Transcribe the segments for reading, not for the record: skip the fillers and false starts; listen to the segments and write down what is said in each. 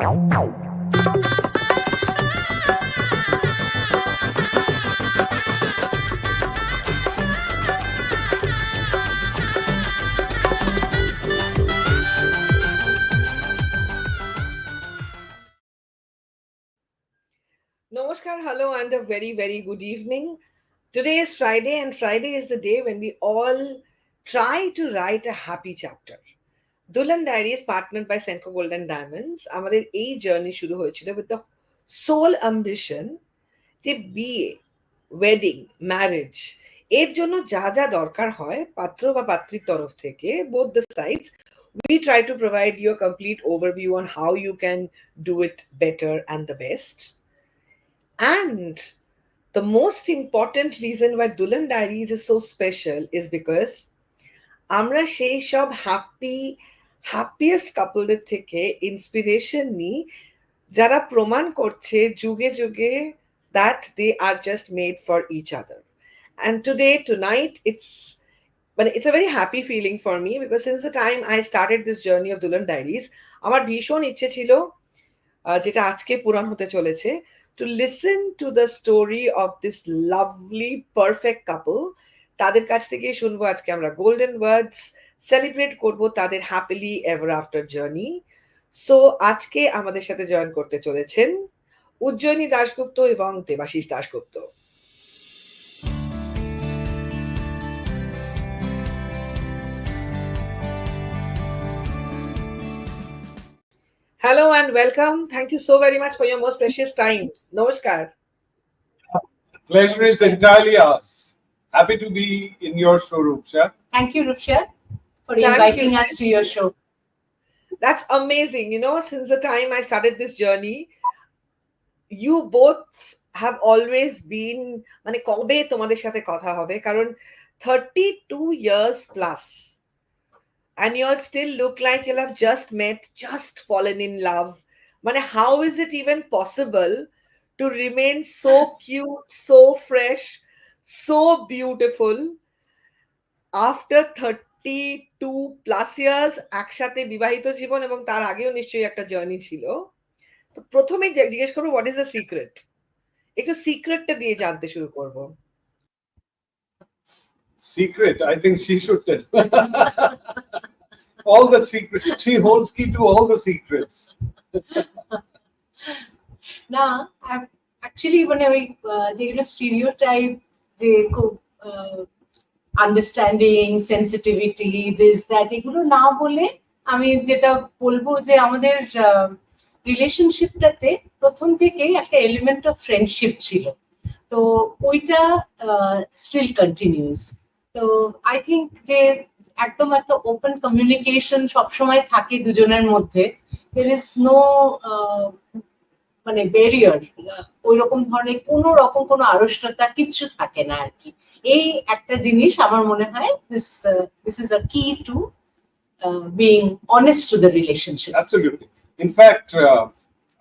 Namaskar, hello, and a very, very good evening. Today is Friday, and Friday is the day when we all try to write a happy chapter. Dulhan Diaries, partnered by Senco Golden Diamonds, আমাদের এই journey শুরু হয়েছিল with the sole ambition যে বিয়ে, wedding, marriage এর জন্য যা যা দরকার হয় পাত্র বা পাত্রীর তরফ থেকে both the sides, we try to provide you a complete overview on how you can do it better and the best. And the most important reason why Dulhan Diaries is so special is because আমরা সেই সব happiest কাপলদের থেকে inspiration নিই যারা প্রমাণ করছে যুগে যুগে that they are just made for each other. And tonight, it's a very happy feeling for me because since the time I started this journey of Dulhan Diaries, আমার ভীষণ ইচ্ছে ছিল যেটা আজকে পূরণ হতে চলেছে, to listen to the story of this lovely perfect couple. তাদের কাছ থেকে শুনবো আজকে আমরা গোল্ডেন ওয়ার্ডস, সেলিব্রেট করব তাদের happily ever after journey. So আজকে আমাদের সাথে জয়েন করতে চলেছেন উজ্জয়িনী দাশগুপ্ত এবং Debashis Dasgupta. Hello and welcome. Thank you so very much for your most precious time. Namaskar. Pleasure is entirely ours. Happy to be in your show, Rupsha. Thank you, Rupsha, for inviting us to your show. That's amazing. You know, since the time I started this journey, you both have always been, মানে কবে তোমাদের সাথে কথা হবে, কারণ 32 years plus. And you all still look like you'll have just met, just fallen in love. Mane, how is it even possible to remain so cute, so fresh, so beautiful after 32 plus years? একসাথে বিবাহিত জীবন এবং তার আগেও নিশ্চয়ই একটা journey ছিল। তো প্রথমে জিজ্ঞেস করব, হোয়াট ইজ দ্য সিক্রেট? একটু সিক্রেটটা দিয়ে জানতে শুরু করব। Secret, I think she should tell. All the secrets. She holds key to all the secrets. না, actually মানে ওই যেগুলো স্টিরিওটাইপ যে খুব আন্ডারস্ট্যান্ডিং, সেন্সিটিভিটি, দিস দ্যাট, এগুলো না বলে আমি যেটা বলবো যে আমাদের রিলেশনশিপটাতে প্রথম থেকেই একটা এলিমেন্ট অফ ফ্রেন্ডশিপ ছিল, তো ওইটা স্টিল কন্টিনিউস। তো আই থিঙ্ক যে একদম একটা ওপেন কমিউনিকেশন সবসময় থাকে দুজনের মধ্যে, দের ইজ নো মানে ব্যারিয়ার, ওই রকম ধরনের কোনো আড়ষ্টতা কিচ্ছু থাকে না আর কি। এই একটা জিনিস আমার মনে হয় this is a key to being honest to the relationship. Absolutely. In fact,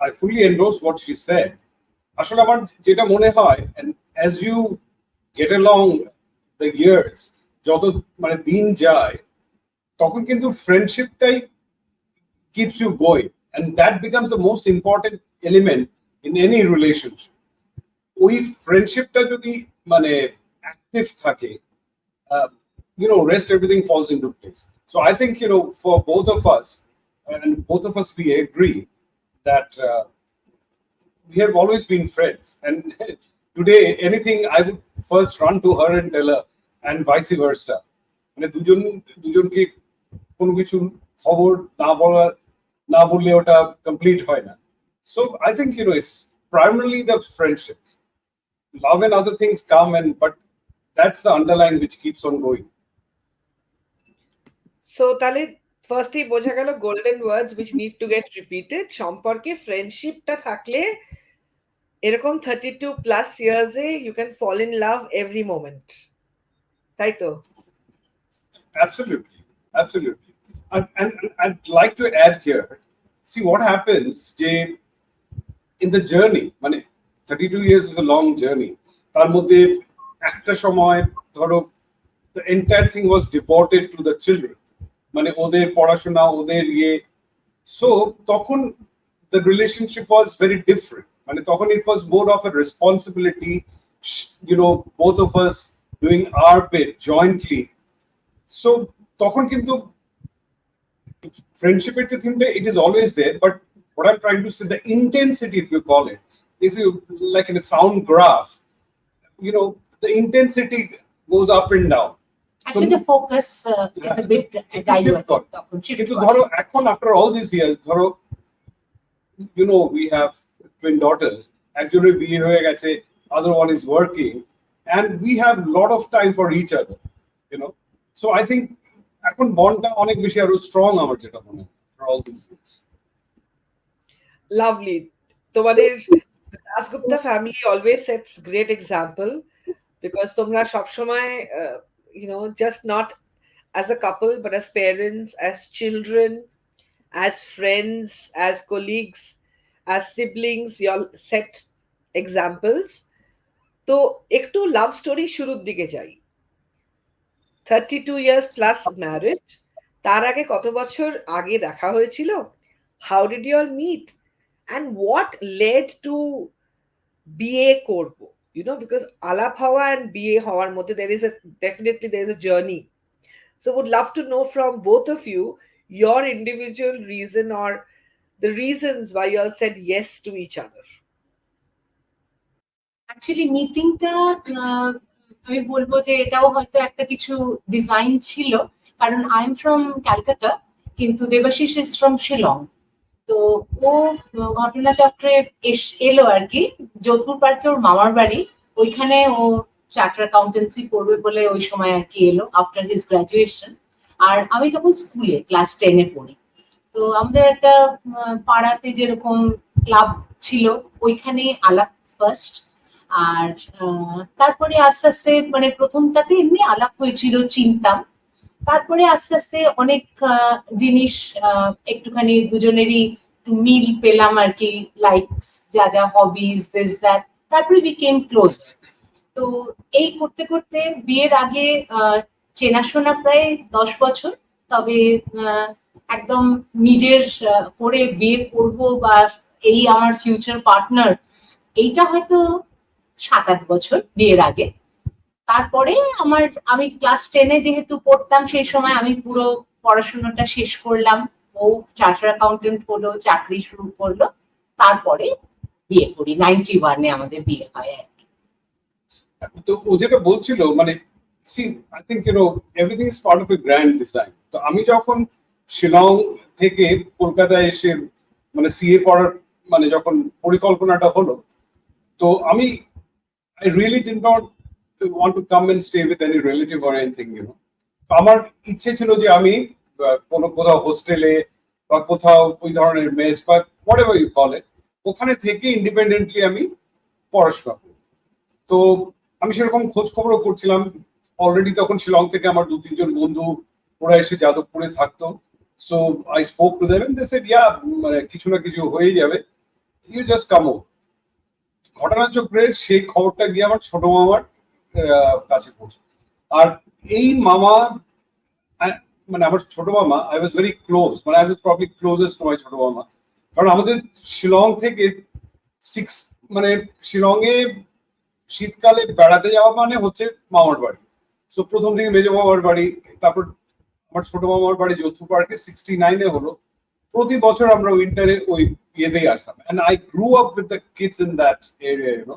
I fully endorse what she said. আসলে আমার যেটা মনে হয়, and as you get along the years, যত মানে দিন যায় তখন কিন্তু ফ্রেন্ডশিপটাই keeps you going, and that becomes the most important element in any relationship. ওই ফ্রেন্ডশিপটা যদি মানে অ্যাক্টিভ থাকে, rest everything falls into place. So I think for both of us, and both of us we agree that we have always been friends, and today anything I would first run to her and tell her, and vice versa. মানে দুজনকে কোনো কিছু খবর না বললে ওটা complete হয় না। So I think it's primarily the friendship. Love and other things come, but that's the underlying which keeps on going. So তাহলে ফার্স্টই বোঝা গেল golden words which need to get repeated সম্পর্কে ফ্রেন্ডশিপটা থাকলে এরকম 32 plus years A you can fall in love every moment, তাই তো? Absolutely. And I'd like to add here, see what happens in the journey, মানে 32 years is a long journey, তার মধ্যে একটা সময় ধরো the entire thing was devoted to the children, মানে ওদের পড়াশোনা, ওদের সো তখন the relationship was very different. মানে তখন it was more of a responsibility, both of us doing our bit jointly. So তখন কিন্তু friendship এর যে theme, it is always there, but what I'm trying to say, the intensity, if you call it, if you like in a sound graph, the intensity goes up and down. Actually, the focus is a bit diverted. কিন্তু ধরো এখন after all these years, ধরো we have twin daughters, একজনের বিয়ে হয়ে গেছে, other one is working, and we have lot of time for each other, so I think এখন বন্ডটা অনেক বেশি আরো স্ট্রং আমার যেটা মনে হয় for all these years. Lovely. তোমাদের Dasgupta family always sets great example, because তোমরা সবসময় just not as a couple but as parents, as children, as friends, as colleagues, as siblings, you all set examples. তো একটু love story শুরুর দিকে যাই। 32 years plus marriage, তার আগে কত বছর আগে দেখা হয়েছিল? How did you all meet? And what led to BA করব? Because আলাপ হওয়া and BA হওয়ার মধ্যে there is a journey. So would love to know from both of you your individual reason or the reasons why you all said yes to each other. Actually, মিটিংটা আমি বলবো যে এটাও হয়তো একটা কিছু ডিজাইন ছিল, কারণ আই এম ফ্রম ক্যালকাটা, কিন্তু দেবাশিস ইজ ফ্রম শিলং। তো ও ঘটনাচক্রে এলো আর কি, যোধপুর পার্কে ওর মামার বাড়ি, ওইখানে ও চার্টার অ্যাকাউন্টেন্সি করবে বলে ওই সময় আর কি এলো আফটার হিজ গ্রাজুয়েশন। আর আমি তখন স্কুলে ক্লাস 10-এ পড়ি। তো আমাদের একটা পাড়াতে যেরকম ক্লাব ছিল, ওইখানে আলাপ ফার্স্ট। আর তারপরে আস্তে আস্তে মানে প্রথমটাতে এমনি আলাপ হয়েছিল, চিনতাম। তারপরে আস্তে আস্তে অনেক জিনিস একটুখানি দুজনেরই মিল পেলাম আর কি, লাইকস, যা যা হবিজ, দিস দ্যাট, তারপরে বিকেম ক্লোজ। তো এই করতে করতে বিয়ের আগে চেনাশোনা প্রায় 10 বছর, তবে একদম নিজের করে বিয়ে করব বা এই আমার ফিউচার পার্টনার, এইটা হয়তো 7-8 বছর বিয়ের আগে। তারপরে আমি ক্লাস 10-এ যেহেতু পড়তাম, সেই সময় আমি পুরো পড়াশোনাটা শেষ করলাম, ও চার্টার অ্যাকাউন্টেন্ট হলো, চাকরি শুরু করলো, তারপরে বিয়ে করি। 91-এ আমাদের বিয়ে হয় আর কি। তো ও যেটা বলছিল, মানে I think everything is part of a grand design. তো আমি যখন শিলং থেকে কলকাতায় এসে মানে সিএ পড়ার মানে যখন পরিকল্পনাটা হলো, তো আমি I really did not want to come and stay with any relative or anything, আমার ইচ্ছে ছিল যে আমি কোথাও হোস্টেলে বা কোথাও ওই ধরনের মেস বা whatever you call it, ওখানে থেকে ইন্ডিপেন্ডেন্টলি আমি পড়াশোনা করি। তো আমি সেরকম খোঁজ খবরও করছিলাম। অলরেডি তখন শিলং থেকে আমার 2-3 জন বন্ধু ওরা এসে যাদবপুরে থাকতো। So I spoke to them and they said yeah, মানে কিছু না কিছু হয়ে যাবে, ইউ জাস্ট কাম ওভার। ঘটনাচক্রের সেই খবরটা গিয়ে আমার ছোট মামার কাছে পৌঁছে। আর এই মামা, মানে আমার ছোট মামা, আই ওয়াজ ভেরি ক্লোজ, মানে I was probably closest to my ছোট মামা। কারণ আমাদের শিলং থেকে মানে শিলংয়ে শীতকালে বেড়াতে যাওয়া মানে হচ্ছে মামার বাড়ি। সো প্রথম থেকে মেজো মামার বাড়ি, তারপর আমার ছোট মামার বাড়ি যোধপুর পার্কে 69-এ হলো। প্রতি বছর আমরা উইন্টারে ওই ইয়েতেই আসতাম, and I grew up with the kids in that area,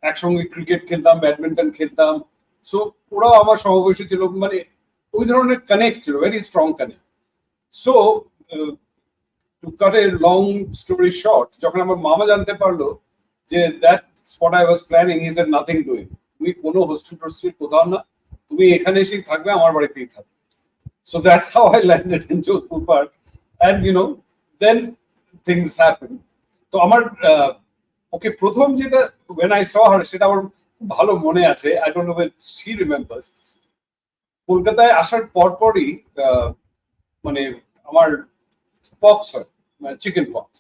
একসঙ্গে ক্রিকেট খেলতাম, ব্যাডমিন্টন খেলতাম। সো ওরাও আমার সহবয়সী ছিল, মানে ওই ধরনের কানেক্ট ছিল, very strong connect. So to cut a long story short, যখন আমার মামা জানতে পারলো যে that's what I was planning, he said nothing doing, তুমি কোনো হোস্টেল টোস্টেল কোথাও না, তুমি এখানে এসেই থাকবে, আমার বাড়িতেই থাকবে। So that's how I landed in Jodhpur Park, and then things happen. তো আমার ওকে প্রথম যেটা when I saw her, সেটা আমার ভালো মনে আছে, I don't know if she remembers. কলকাতায় আসার পরপরই মানে আমার পক্স হয়, মানে chicken pox.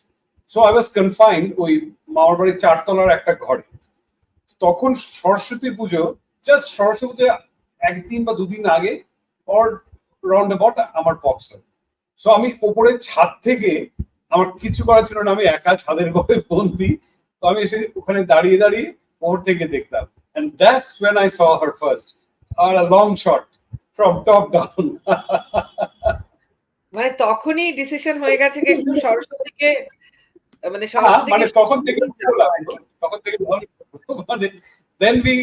So I was confined ওই মামার বাড়ির 4তলার একটা ঘরে। তখন সরস্বতী পুজো, জাস্ট সরস্বতী পুজো 1 দিন বা 2 দিন আগে or round about আমার পক্স হয়। সো আমি উপরের ছাদ থেকে আমার কিছু করার ছিল না, আমি একা ছাদের ঘরে বন্দি। তো আমি এসে ওখানে দাঁড়িয়ে দাঁড়িয়ে ওর থেকে দেখলাম, and that's when I saw her first, or a long shot from top down. মানে তখনই ডিসিশন হয়ে গেছে যে একটু সরস্বতীকে, মানে হ্যাঁ, মানে সরস্বতীকে তখন থেকে ভালো যাবো আর লাগলো, কি। তখন থেকে ভালো লাগলো। মানে দেন বি,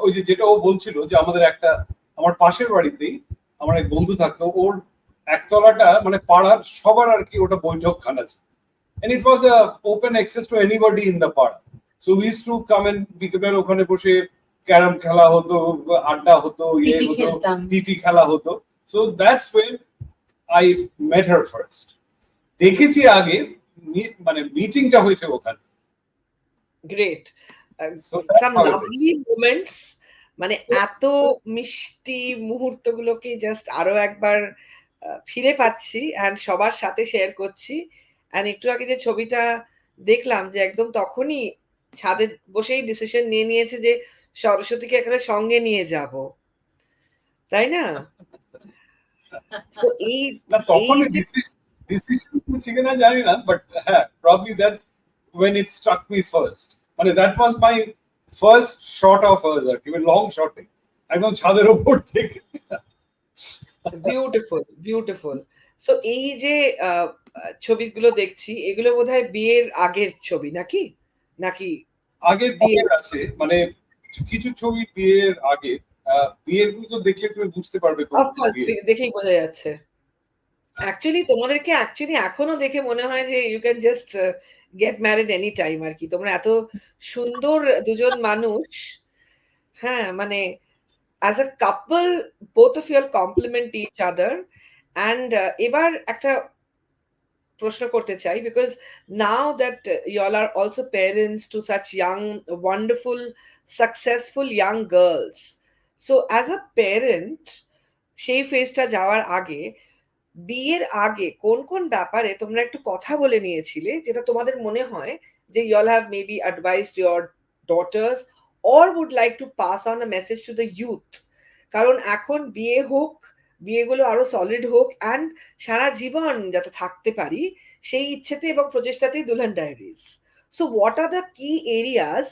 ওই যে যেটা ও বলছিল যে আমাদের একটা, আমার পাশের বাড়িতেই আমার এক বন্ধু থাকতো, ওর একতলাটা মানে পাড়ার সবার আর কি ওটা বৈঠকখানা ছিল, and it was a open access to anybody in the পাড়া. So we used to come and বিকেল ওখানে বসে ক্যারাম খেলা হতো, আড্ডা হতো, ইয়ে টিটি হতো, খেলতাম। টিটি খেলা হতো. So that's when I met her first. দেখেছি আগে, মানে মিটিংটা হয়েছে ওখানে. Great, So that's some how it lovely is. Moments, মানে এত মিষ্টি মুহূর্তগুলোকে জাস্ট আরো একবার ফিরে পাচ্ছি অ্যান্ড সবার সাথে শেয়ার করছি। অ্যান্ড একটু আগে যে ছবিটা দেখলাম, যে একদম তখনই ছাদে বসেই ডিসিশন নিয়ে নিয়েছে যে সরস্বতীকে একেবারে সঙ্গে নিয়ে যাব, তাই না? তো এই না এই তখন যে ডিসিশন ছিল কিনা জানি না, বাট হ্যাঁ, probably that's when it struck me first. মানে that was my first shot of her, আর কি লং শটে একদম ছাদের উপর থেকে. Beautiful beautiful. সো এই যে ছবিগুলো দেখছি, এগুলো বোধহয় বিয়ের আগের ছবি নাকি, নাকি আগের বিয়ে? পরের আছে, মানে কিছু কিছু ছবি বিয়ের আগে, বিয়ের গুলো তো দেখলে তুমি বুঝতে পারবে কোনটা অফকোর্স বিয়ে. দেখেই বোঝা যাচ্ছে। অ্যাকচুয়ালি তোমাদেরকে অ্যাকচুয়ালি এখনো দেখে মনে হয় যে you can just get married any time আর কি। তোমরা এত সুন্দর দুজন মানুষ। হ্যাঁ, মানে as a couple both of you complement each other. And এবার একটা প্রশ্ন করতে চাই, because now that you all are also parents to such young wonderful successful young girls. So as a parent সেই ফেজটা যাওয়ার আগে, বিয়ের আগে কোন কোন ব্যাপারে তোমরা একটু কথা বলে নিয়েছিলে, যেটা তোমাদের মনে হয় যে you all have maybe advised your daughters or would like to pass on a message to the youth? কারণ এখন বিয়ে হোক, বিয়েগুলো আরো সলিড হোক, অ্যান্ড সারা জীবন যাতে থাকতে পারি সেই ইচ্ছেতে এবং প্রচেষ্টাতেই Dulhan diaries. So what are the key areas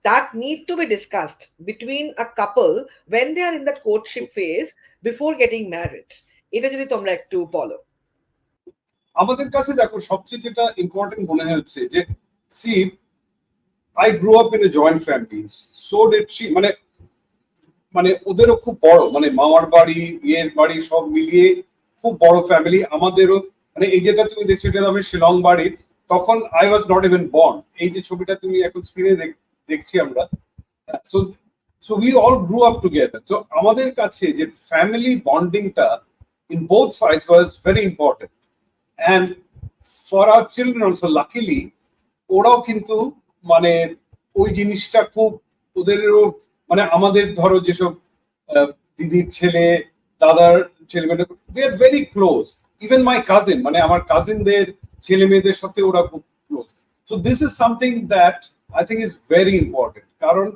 that need to be discussed between a couple when they are in that courtship phase before getting married? এটা যদি তোমরা একটু বলো। আমাদের কাছে দেখো সবচেয়ে যেটা ইম্পর্টেন্ট মনে হচ্ছে যে, she I grow up in a joint family, so did she, মানে মানে ওদেরও খুব বড়, মানে মামার বাড়ি বিয়ের বাড়ি সব মিলিয়ে খুব বড় ফ্যামিলি। আমাদেরও মানে এই যেটা তুমি দেখছো এটা আমি শিলং বাড়ি, তখন I was not even born. এই যে ছবিটা তুমি এখন স্ক্রিনে দেখছি আমরা, so so we all grew up together. তো আমাদের কাছে যে ফ্যামিলি বন্ডিংটা in both sides was very important, and for our children also luckily ওরাও কিন্তু মানে ওই জিনিসটা খুব ওদেরও, মানে আমাদের ধরো যেসব দিদির ছেলে দাদার ছেলে মেয়ে, they are very close. Even my cousin, মানে আমার কাজিনদের ছেলে মেয়েদের সাথে ওরা খুব ক্লোজ। So this is something that I think is very important. কারণ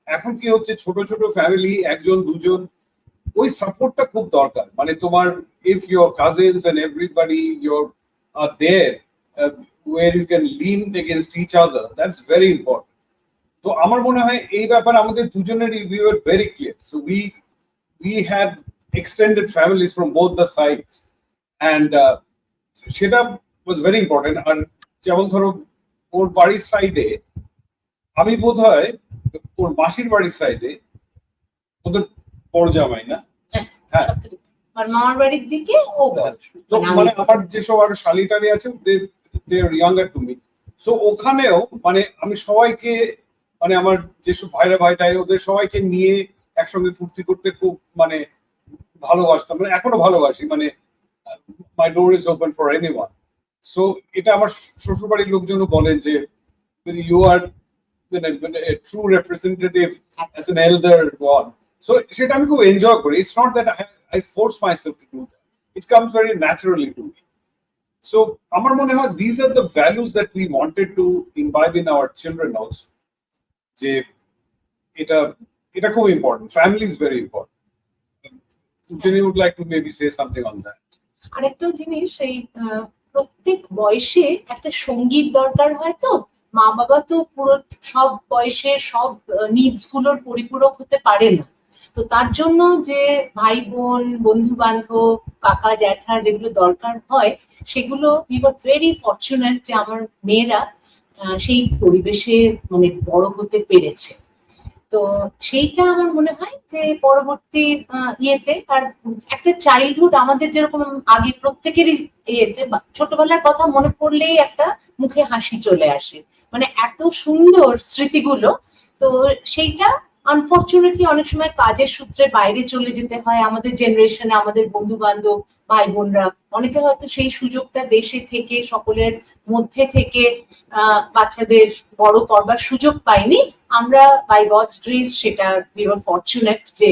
এখন কি হচ্ছে, ছোট ছোট ফ্যামিলি একজন দুজন, ওই সাপোর্টটা খুব দরকার। মানে তোমার if your cousins and everybody your are there where you can lean against each other, that's very important. তো আমার মনে হয় এই ব্যাপারে আমাদের দুজনেরই we were very clear. So we had extended families from both the sides, and সেটা was very important. আর যেমন ধরো ওর বাড়ির সাইডে, আমি বোধহয় ওর মাসির বাড়ির সাইডে ওদের বড় জামাই না, হ্যাঁ, আর মামার বাড়ির দিকে ও বড়। তো মানে আমার যেসব আরো শালি টালি আছে they are younger to me. So ওখানেও মানে আমি সবাইকে, মানে আমার যেসব ভাইরা ভাইটাই ওদের সবাইকে নিয়ে একসঙ্গে ফুর্তি করতে খুব মানে ভালোবাসতাম, মানে এখনো ভালোবাসি। মানে my door is open for anyone. So এটা আমার শ্বশুর বাড়ির লোকজনও বলেন যে ইউ আর মানে true representative as an এল্ডার one. So সেটা আমি খুব এনজয় করি। It's not that I force myself to do that, it comes very naturally to me. So আমার মনে হয় these are the values that we wanted to imbibe in our children also. যে এটা এটা খুব important. Family is very important. Jenny would like to maybe say something on that. আরেকটা জিনিস, এই প্রত্যেক বয়সে একটা সঙ্গীত দরকার হয়। তো মা বাবা তো পুরো সব বয়সে সব নিডস গুলোর পরিপূরক হতে পারে না। তো তার জন্য যে ভাই বোন, বন্ধু বান্ধব, কাকা জ্যাঠা যেগুলো দরকার হয়, সেগুলো উই ওয়ার ভেরি ফরচুনেট যে আমার মেয়েরা সেই পরিবেশে মানে বড় হতে পেরেছে। তো সেইটা আমার মনে হয় যে পরবর্তী ইয়েতে, আর একটা চাইল্ডহুড আমাদের যেরকম আগে প্রত্যেকেরই ইয়েতে ছোটবেলার কথা মনে পড়লেই একটা মুখে হাসি চলে আসে, মানে এত সুন্দর স্মৃতিগুলো। তো সেইটা আনফর্চুনেটলি অনেক সময় কাজের সূত্রে বাইরে চলে যেতে হয়। আমাদের জেনারেশনে আমাদের বন্ধু বান্ধব, ভাই বোনরা অনেকে হয়তো সেই সুযোগটা দেশে থেকে সকলের মধ্যে থেকে বাচ্চাদের বড় করবার সুযোগ পাইনি। আমরা বাই গডস গ্রেস সেটা উই আর ফরচুনেট যে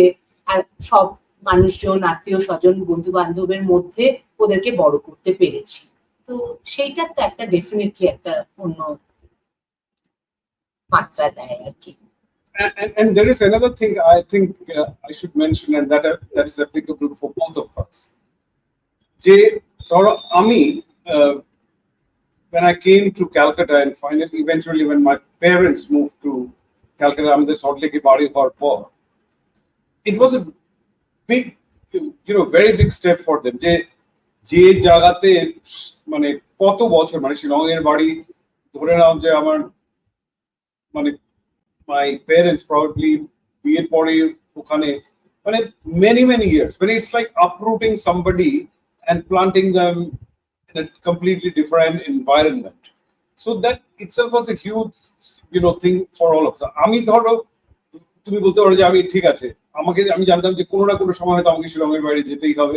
সব মানুষজন, আত্মীয় স্বজন, বন্ধু বান্ধবের মধ্যে ওদেরকে বড় করতে পেরেছি। তো সেইটা তো একটা ডেফিনেটলি একটা অন্য মাত্রা দেয় আর কি। And there is another thing I think I should mention, and that is applicable for both of us. যে ধরো আমি when I came to Calcutta and finally eventually when my parents moved to Calcutta, আমাদের salt লেকে বাড়ি হওয়ার পর, it was a big, very big step for them. যে জায়গাতে মানে কত বছর, মানে শিলংয়ের বাড়ি ধরে নাও যে আমার মানে my parents probably বিয়ের পরে ওখানে মানে many years, when it's like uprooting somebody and planting them in a completely different environment. So that itself was a huge thing for all of them. আমি ধরো তুমি বলতে পারো যে আমি ঠিক আছে, আমি জানতাম যে কোনো না কোনো সময় হয়তো আমাকে শিলংয়ের বাইরে যেতেই হবে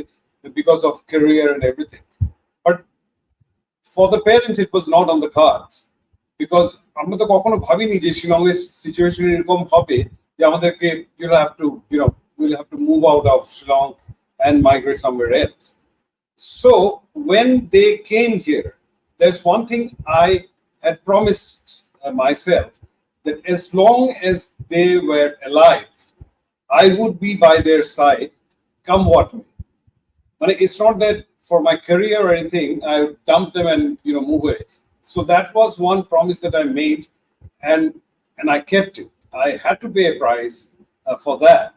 because of career and everything, but for the parents it was not on the cards, because আমরা তো কখনো ভাবিনি যে শিলংয়ের সিচুয়েশন এরকম হবে যে আমাদেরকে we'll have to move out of Shillong and migrate somewhere else. So when they came here, there's one thing I had promised myself, that as long as they were alive, I would be by their side, come what may. But it's not that for my career or anything, I would dump them and move away. So that was one promise that I made, and I kept it. I had to pay a price for that.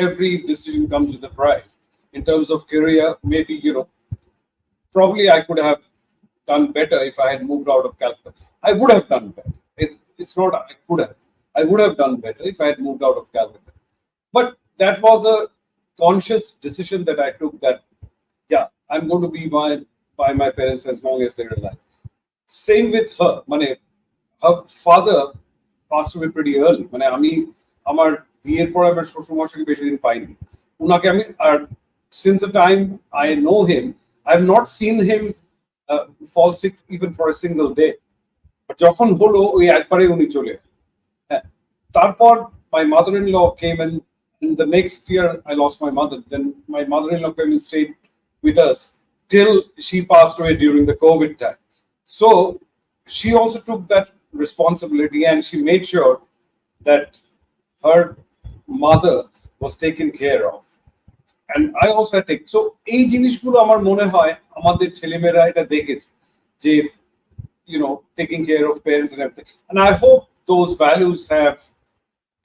Every decision comes with a price. In terms of career, maybe probably I could have done better if I had moved out of Calcutta. I would have done better. It's not I could have. I would have done better if I had moved out of Calcutta. But that was a conscious decision that I took, that yeah, I'm going to be by my parents as long as they're alive. Same with her. Her father passed away pretty early. আমি আমার বিয়ের পর আমার শ্বশুর মশাইকে বেশি দিন পাইনি। উনাকে আমি আর since the time I know him, I have not seen him fall sick even for a single day. But যখন হলো ওই একবারে উনি চলে। হ্যাঁ, তারপর my mother-in-law came, and in the next year I lost my mother. Then my mother-in-law came and stayed with us till she passed away during the COVID time. So she also took that responsibility, and she made sure that her mother was taken care of. And I also had taken. So এই জিনিসগুলো আমার মনে হয় আমাদের ছেলেমেয়েরা এটা দেখেছে, যে taking care of parents and everything. And I hope those values have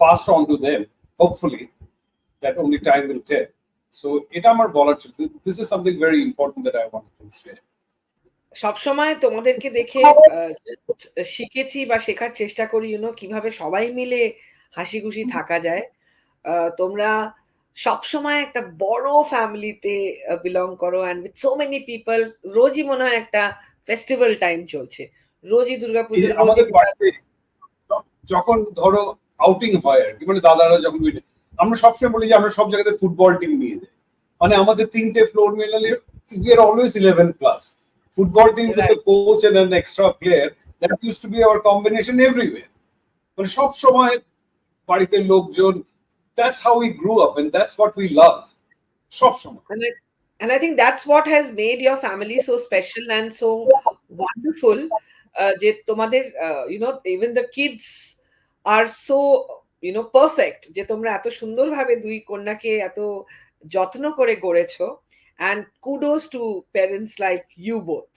passed on to them, hopefully. That only time will tell. So এটা আমার বলার ছিল, this is something very important that I wanted to share. সবসময় তোমাদেরকে দেখে শিখেছি বা শেখার চেষ্টা করি কিভাবে সবাই মিলে হাসি খুশি থাকা যায়। তোমরা সবসময় একটা বড় ফ্যামিলিতে বিলং করো, and with so many people. রোজই মনে হয় একটা ফেস্টিভ্যাল টাইম চলছে, রোজই দুর্গাপুজো। আমাদের বাড়িতে যখন ধরো আউটিং হয় আর কি, দাদারা যখন আমরা সবসময় বলি যে আমরা সব জায়গাতে ফুটবল টিম নিয়ে যাই। আমাদের 3টে floor মিলালে we are always 11+. Football team with a coach and an extra player, that used to be our combination everywhere. সব সময় বাড়িতে লোকজন, that's how we grew up and that's what we love. সব সময়। And I think that's what has made your family so special and so wonderful. যে তোমাদের even the kids are so perfect, যে তোমরা এত সুন্দরভাবে দুই কন্যাকে এত যত্ন করে গড়েছো। and kudos to parents like you both.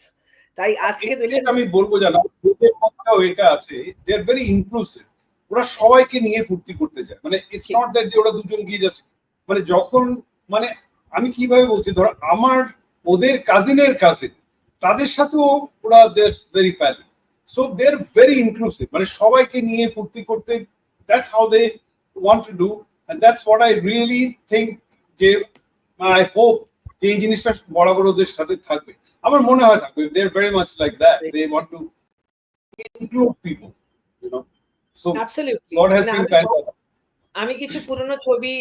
তাই আজকে এই দুলহান, জিনিসটা আমি বলবো জানো, ওদের মধ্যেও এটা আছে, দে আর ভেরি ইনক্লুসিভ। ওরা সবাইকে নিয়ে ফুর্তি করতে চায়, মানে ইটস নট দ্যাট যে ওরা দুজন গিয়ে যাচ্ছে, মানে যখন মানে আমি কিভাবে বলছি, ধরো আমার ওদের কাজিনের কাজিন, তাদের সাথেও ওরা they are very pally, so they are very inclusive, মানে সবাইকে নিয়ে ফুর্তি করতে, that's how they want to do, and that's what I really think, যে আই হোপ যে এই জিনিসটা বরাবর ওদের সাথে থাকবে। আমার মনে হয় থাকবে, they are very much like that, they want to include people, you know. So Absolutely. God has মানে been kind of. আমি কিছু পুরনো ছবি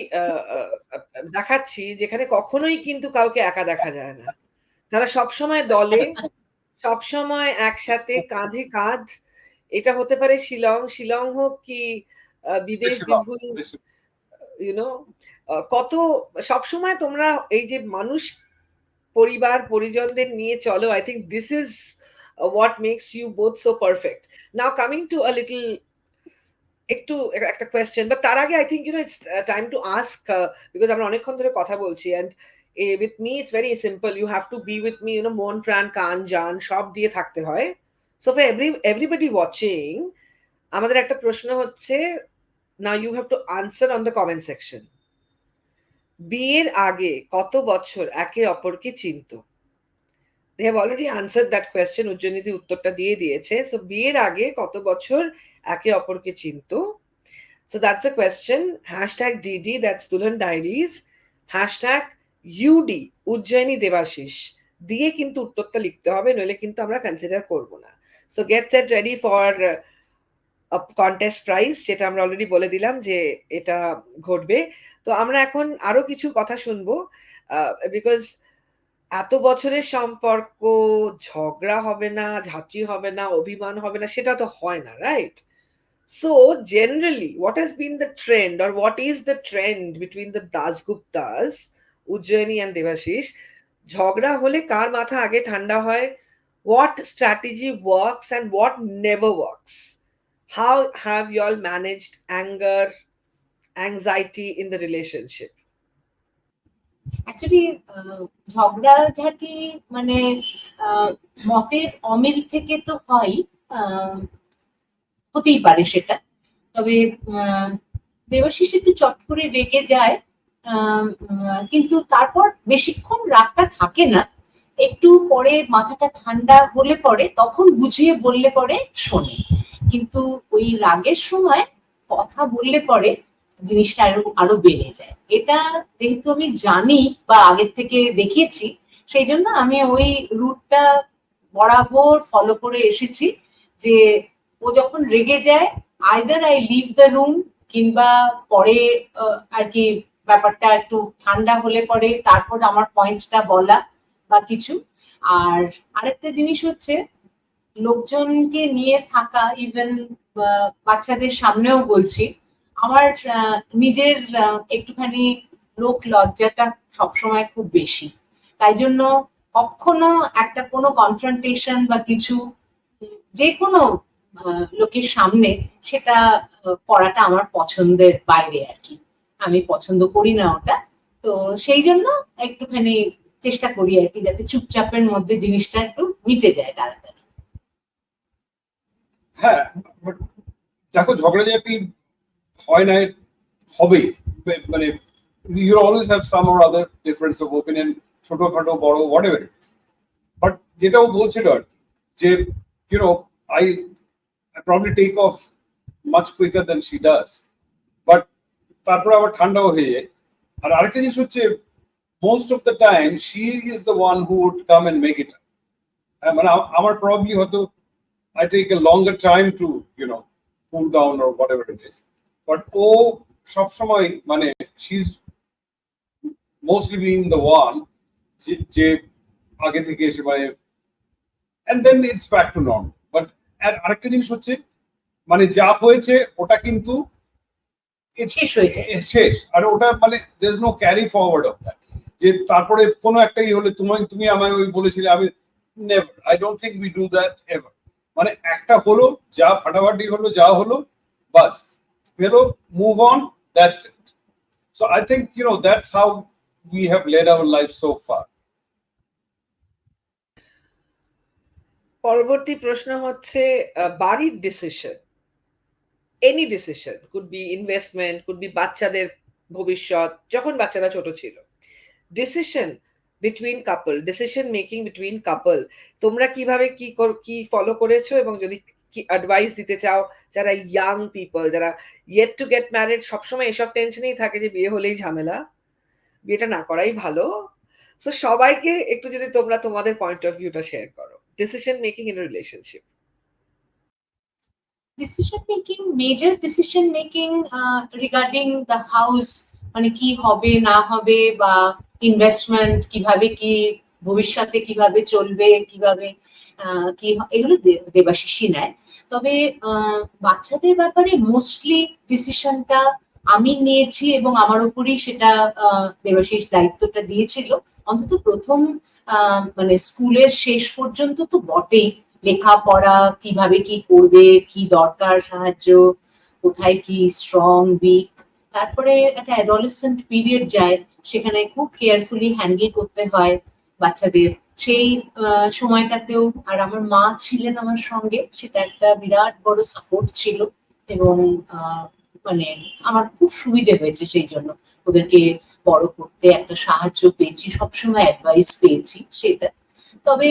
দেখাচ্ছি যেখানে কখনোই কিন্তু কাউকে একা দেখা যায় না, তারা সবসময় দলে, সবসময় একসাথে, কাঁধে কাঁধ। এটা হতে পারে শিলং, শিলং হোক কি বিদেশ, বিভিন্ন ইউনো, কত সবসময় তোমরা এই যে মানুষ, পরিবার পরিজনদের নিয়ে চলো। I think this is what makes you both so perfect. Now coming to a little, একটু একটা কোয়েশ্চেন, বাট তার আগে I think it's time to ask, because আমরা অনেকক্ষণ ধরে কথা বলছি, and with me it's very simple, you have to be with me, মন প্রাণ কান জান সব দিয়ে থাকতে হয়। সো ফর এভরিবডি ওয়াচিং, আমাদের একটা প্রশ্ন হচ্ছে, now you have to answer on the comment section. বিয়ের আগে কত বছর একে অপরকে চিনতো? They have already answered that question. উজ্জয়িনীদি উত্তরটা দিয়ে দিয়েছে। সো বিয়ের আগে কত বছর একে অপরকে চিনতো? So that's the question. #DD, that's Dulhan Diaries. #UD, Ujjaini Devashish দিয়ে কিন্তু উত্তরটা লিখতে হবে, নইলে কিন্তু আমরা কনসিডার করব না। So get set ready for contest prize, যেটা আমরা অলরেডি বলে দিলাম যে এটা ঘটবে। তো আমরা এখন আরো কিছু কথা শুনবো, বিকজ এত বছরের সম্পর্ক ঝগড়া হবে না, ঝাঁচি হবে না, অভিমান হবে না, সেটা তো হয় না, right? So generally, what has been the trend, or what is the trend between the Dasguptas, Ujjaini and Debashish? ঝগড়া হলে কার মাথা আগে ঠান্ডা হয়? What strategy works and what never works? How have you all managed anger, anxiety in the relationship? Actually ঝগড়াঝাটি মানে মতের অমিল থেকে তো হয়, হতেই পারে সেটা। তবে দেবাশিস একটু চট করে রেগে যায়, কিন্তু তারপর বেশিক্ষণ রাগটা থাকে না, একটু পরে মাথাটা ঠান্ডা হলে পরে তখন বুঝিয়ে বললে পরে শোনে, কিন্তু ওই রাগের সময় কথা বললে পরে জিনিসটা আরো বেড়ে যায়। এটা যেহেতু আমি জানি বা আগের থেকে দেখিয়েছি, সেই জন্য আমি ওই রুটটা বরাবর ফলো করে এসেছি, যে ও যখন রেগে যায়, either I leave the room, কিংবা পরে আর কি ব্যাপারটা একটু ঠান্ডা হলে পরে তারপর আমার পয়েন্টটা বলা বা কিছু। আর আরেকটা জিনিস হচ্ছে, লোকজনকে নিয়ে থাকা, ইভেন বাচ্চাদের সামনেও বলছি, আমার নিজের একটুখানি লোক লজ্জাটা সবসময় খুব বেশি, তাই জন্য কখনো একটা কোনো কনফ্রন্টেশন বা কিছু যে কোনো লোকের সামনে সেটা করাটা আমার পছন্দের বাইরে আর কি, আমি পছন্দ করি না ওটা। তো সেই জন্য একটুখানি চেষ্টা করি আর কি, যাতে চুপচাপের মধ্যে জিনিসটা একটু মিটে যায় তাড়াতাড়ি। হ্যাঁ, দেখো ঝগড়াঝাটি হয় না, হবে, মানে you always have some or other difference of opinion, ছোটখাটো বড় whatever it is, but যেটাও বলছিল আর কি, যে you know I probably take off much quicker than she does, but তারপর আবার ঠান্ডাও হয়ে যায়। আর আরেকটা জিনিস হচ্ছে, most of the time she is the one who would come and make it, মানে আমার probably হয়তো I take a longer time to cool down or whatever it is, but ও সবসময় মানে she's mostly being the one যে আগে থেকে এসে মানে, and then it's back to normal. But আরেকটা জিনিস হচ্ছে, মানে যা হয়েছে ওটা কিন্তু শেষ, আর ওটা মানে there's no carry forward of that, যে তারপরে কোনো একটাই হলে তুমি আমায় ওই বলেছিলে, আমি never, I don't think we do that ever. মানে একটা হলো, যা ফাটাফাটি হলো, যা হলো বাস হলো, move on, that's it. So I think that's how we have led our life so far. পরবর্তী প্রশ্ন হচ্ছে বাড়ির decision, any decision, could be investment, could be বাচ্চাদের ভবিষ্যৎ, যখন বাচ্চারা ছোট ছিল, ডিসিশন বিটুইন কাপল, ডিসিশন মেকিং বিটুইন কাপল, তোমরা কিভাবে কি ফলো করেছো, এবং যদি কি অ্যাডভাইস দিতে চাও যারা ইয়াং পিপল, যারা ইয়েট টু গেট ম্যারিড, সবসময় এসব টেনশনেই থাকে যে বিয়ে হলেই ঝামেলা, বিয়েটা না করাই ভালো। সো সবাইকে একটু যদি তোমরা তোমাদের পয়েন্ট অফ ভিউটা শেয়ার করো, decision making in relationship. Decision making, major decision making regarding the house, মানে কি হবে না হবে, বা ইনভেস্টমেন্ট কিভাবে, কি ভবিষ্যতে কিভাবে চলবে, কিভাবে কি এগুলো দেবাশিসই নেয়। তবে বাচ্চাদের ব্যাপারে মোস্টলি ডিসিশনটা আমি নিয়েছি, এবং আমার উপরই সেটা দেবাশিস দায়িত্বটা দিয়েছিল, অন্তত প্রথম মানে স্কুলের শেষ পর্যন্ত তো বটেই। লেখাপড়া কিভাবে কি করবে, কি দরকার সাহায্য, কোথায় কি স্ট্রং উইক, তারপরে একটা অ্যাডোলেসেন্ট পিরিয়ড যায়, সেখানে খুব কেয়ারফুলি হ্যান্ডেল করতে হয় বাচ্চাদের। সেই সময়টাতেও আর আমার মা ছিলেন আমার সঙ্গে, সেটা একটা বিরাট বড় সাপোর্ট ছিল, এবং মানে আমার খুব সুবিধে হয়েছে সেই জন্য। ওদেরকে বড় করতে একটা সাহায্য পেয়েছি, সবসময় অ্যাডভাইস পেয়েছি সেটা। তবে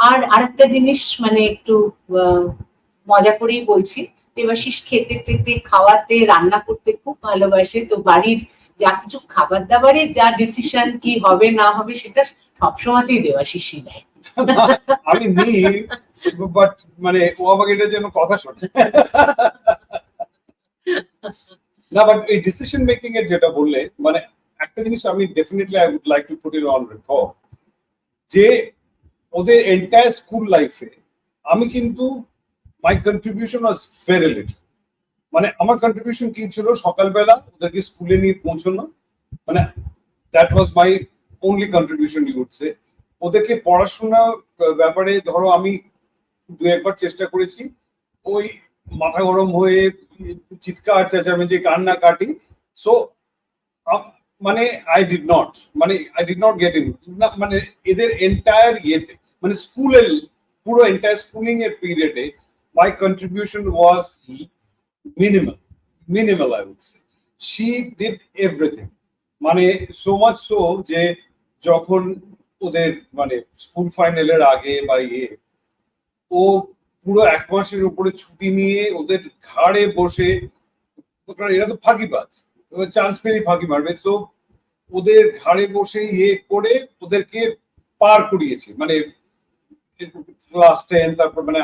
আর আরেকটা জিনিস, মানে একটু মজা করেই বলছি, দেবাশিস খেতে টেতে খাওয়াতে রান্না করতে খুব ভালোবাসে, তো বাড়ির যা কিছু খাবার দাবারে যা ডিসিশন কি হবে না হবে সেটা সবসময়তেই দেবাশিসই নেয়। আমি নিই, বাট মানে ও আমাকে এটার জন্য কথা শোনে না। বাট এই ডিসিশন মেকিং এর যেটা বললে, মানে একটা জিনিস আমি definitely I would like to put it on record, যে ওদের এন্টায়ার স্কুল লাইফে আমি কিন্তু my contribution was very little. মানে আমার কন্ট্রিবিউশন কি ছিল, সকালবেলা ওদেরকে স্কুলে নিয়ে পৌঁছানো, মানে that was my only contribution you would say. ওদেরকে পড়াশোনা ব্যাপারে ধরো আমি দু একবার চেষ্টা করেছি, ওই মাথা গরম হয়ে চিৎকার চেঁচামেচি কান্না কাটি। সো মানে I did not get in, মানে এদের এন্টায়ার ইয়েতে, মানে স্কুলের পুরো এন্টায়ার স্কুলিং এর পিরিয়ডে my contribution was minimal I would say. She did everything, মানে সো মাচ সো যে যখন ওদের মানে স্কুল ফাইনালের আগে বা ও পুরো এক মাসের উপরে ছুটি নিয়ে ওদের ঘাড়ে বসে, এরা তো ফাঁকিবাজ, চান্স পেলেই ফাঁকি মারবে, তো ওদের ঘাড়ে বসে করে ওদেরকে পার করিয়েছে, মানে ক্লাস 10, তারপর মানে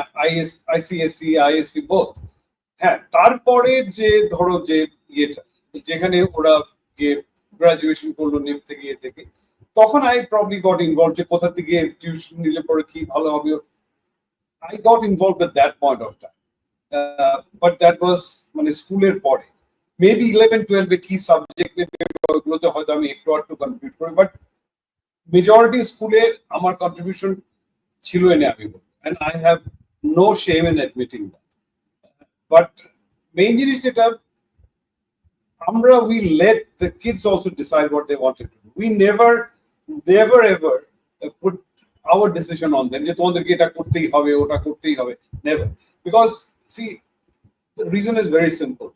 আইসিএসসি আইএসসি বোথ। হ্যাঁ, তারপরে যে ধরো যে ইয়েটা, যেখানে ওরা গিয়ে গ্রাজুয়েশন করলো নেফ থেকে থেকে, তখন আই প্রবলি গট ইনভলভ, যে কোথা থেকে টিউশন নিলে পরে কি ভালো হবে। I got involved at that point of time, but that was মানে স্কুলের পরে, মেবি 11-12 কি সাবজেক্ট ওগুলোতে হয়তো আমি একটু আধটু কন্ট্রিবিউট করি, বাট মেজরিটি স্কুলে আমার কন্ট্রিবিউশন ছিল এনে আমি বলবো, and I have no shame in admitting that. But main জিনিস যেটা, আমরা we let the kids also decide what they wanted to do. We never ever put our decision on them, যে তোমাদেরকে এটা করতেই হবে ওটা করতেই হবে, never. Because see, the reason is very simple.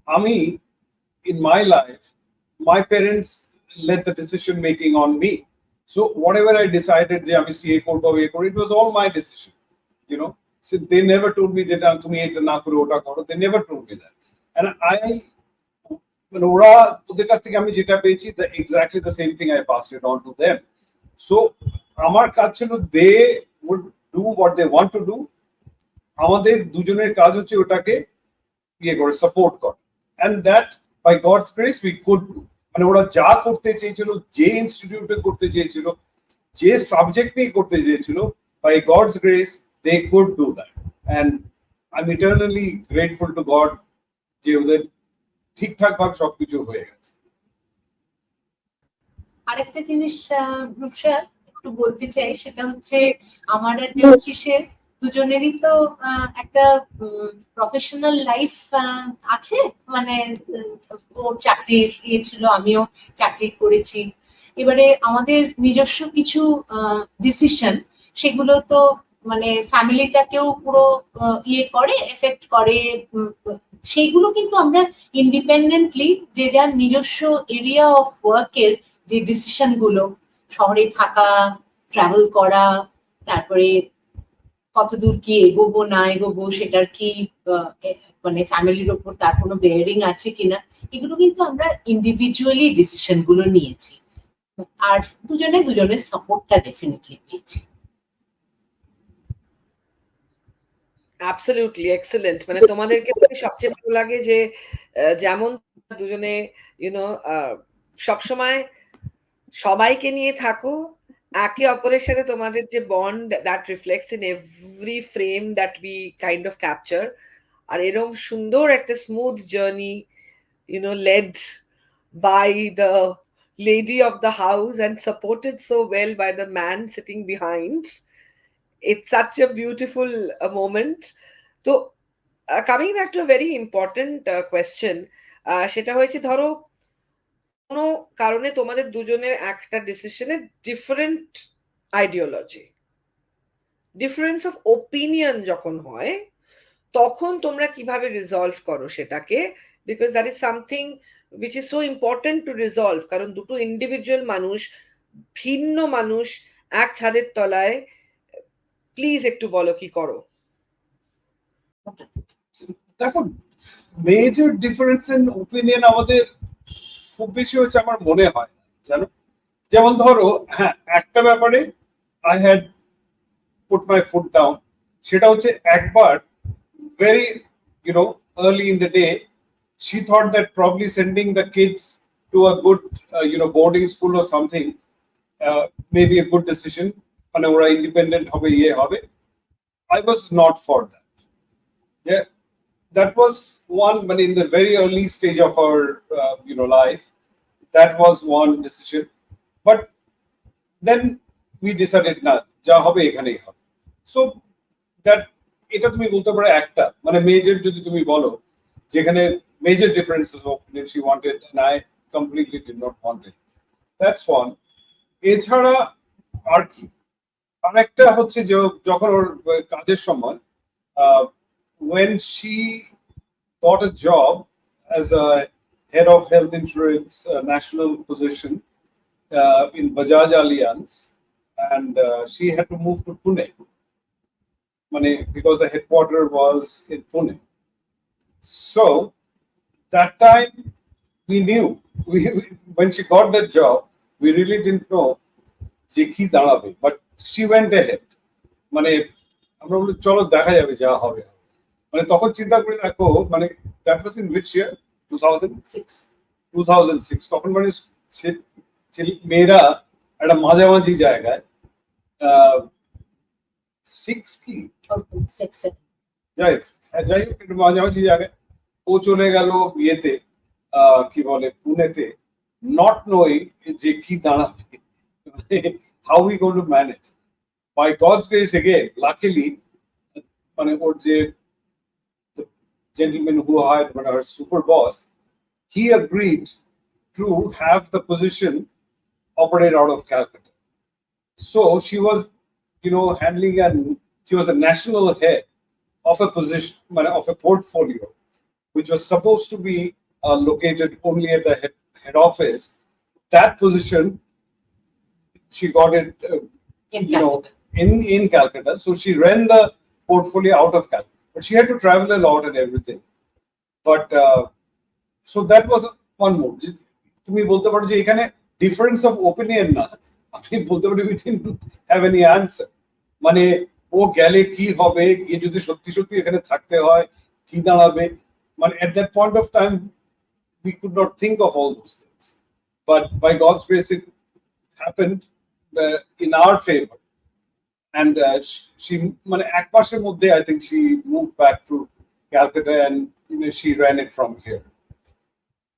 আমি in my life, my parents let the decision making on me. So whatever I decided যে আমি সিএ করব বা করব, it was all my decision, you know. So they never told me that তুমি এটা না করো ওটা করো, they never told me that. And মানে ওরা ওদের কাছ থেকে আমি যেটা পেয়েছি, the exactly the same thing I passed it on to them. So আমার কাজ ছিল they would do what they want to do, আমাদের দুজনের কাজ হচ্ছে ওটাকে ইয়ে করে সাপোর্ট করা, and that by God's grace we could do. মানে ওরা যা করতে চেয়েছিল, যে ইনস্টিটিউটে করতে চেয়েছিল, যে সাবজেক্ট নিয়ে করতে চেয়েছিল, by God's grace they could do that, and I am eternally grateful to God যে ওদের ঠিকঠাক ভাবে সবকিছু হয়ে গেছে। আরেকটা জিনিস রূপসা একটু বলতে চাই, সেটা হচ্ছে আমার আর দেবাশিসের দুজনেরই তো একটা প্রফেশনাল লাইফ আছে, মানে ওর চাকরির ইয়ে ছিল, আমিও চাকরি করেছি। এবারে আমাদের নিজস্ব কিছু ডিসিশন, সেগুলো তো মানে ফ্যামিলিটাকেও পুরো ইয়ে করে, এফেক্ট করে, সেইগুলো কিন্তু আমরা ইন্ডিপেন্ডেন্টলি যে যার নিজস্ব এরিয়া অফ ওয়ার্কের যে ডিসিশন গুলো, শহরে থাকা, ট্রাভেল করা, তারপরে কতদূর কি এগোবো না এগোবো, সেটার কি মানে ফ্যামিলির ওপর তার কোনো বেয়ারিং আছে কিনা, এগুলো কিন্তু আমরা ইন্ডিভিজুয়ালি ডিসিশন গুলো নিয়েছি, আর দুজনের সাপোর্টটা ডেফিনেটলি পেয়েছি। Absolutely excellent. মানে তোমাদেরকে সবচেয়ে ভালো লাগে যে যেমন দুজনে ইউনো সবসময় সবাইকে নিয়ে থাকো, একে অপরের সাথে তোমাদের যে bond that reflects in every frame that we kind of capture, আর এরকম সুন্দর একটা smooth journey led by the lady of the house and supported so well by the man sitting behind. It's such a beautiful moment. So coming back to a very important question, সেটা হয়েছে ধরো কোনো কারণে তোমাদের দুজনের একটা ডিসিশনে different ideology, difference of opinion যখন হয়, তখন তোমরা কিভাবে রিজলভ করো সেটাকে, because that is something which is so important to resolve, কারণ দুটো ইন্ডিভিজুয়াল মানুষ, ভিন্ন মানুষ এক ছাদের তলায়। প্লিজ একটু বলো কি করো। দেখো, মেজর ডিফারেন্স ইন ওপিনিয়ন আমাদের খুব বেশি হচ্ছে আমার মনে হয়, জানো। যেমন ধরো, হ্যাঁ, একটা ব্যাপারে I had put my foot down, সেটা হচ্ছে একবার very early in the day, she thought that probably sending the kids to a good boarding school or something may be a good decision, মানে ওরা independent হবে, ইয়ে হবে। I was not for that. Yeah, that was one, but in the very early stage of our life, that was one decision. But then we decided না, যা হবে এখানেই হবে। So that, এটা তুমি বলতে পারো একটা, মানে মেজর যদি তুমি বলো যেখানে major differences of opinion, she wanted and I completely did not want it. That's one. এছাড়া আর কি, আরেকটা হচ্ছে যে যখন ওর কাজের সময়, when she got a job as a head of health insurance national position in Bajaj Allianz, and she had to move to Pune, because the headquarters was in Pune. So that time we knew, when she got that job, we really didn't know যে কি দাঁড়াবে, but she went ahead. আমরা বলি চলো দেখা যাবে যা হবে। তখন চিন্তা করে দেখো, that was in which year? 2006. তখন মেয়েরা একটা মাঝামাঝি জায়গায়, যাই হোক একটু মাঝামাঝি জায়গায় ও চলে গেল ইয়েতে, কি বলে, পুনেতে, নট নোয়িং যে কি দাঁড়াবে, how we going to manage. By God's grace again, luckily, ওর যে gentleman who hired her super boss, he agreed to have the position operate out of Calcutta. So she was, handling, and she was a national head of a position, of a portfolio, which was supposed to be located only at the head office. That position, she got it, in Calcutta. So she ran the portfolio out of Calcutta, but she had to travel a lot and everything. But so that was one move. তুমি বলতে পারো যে এখানে difference of opinion না, আপনি বলতে পারেন we didn't have any answer. ও গেলে কি হবে, গিয়ে যদি সত্যি সত্যি এখানে থাকতে হয়, কি দাঁড়াবে, at that point of time we could not think of all those things. But by God's grace it happened in our favor. And she, এক মাসের মধ্যে I think she moved back to Calcutta, and she ran it from here.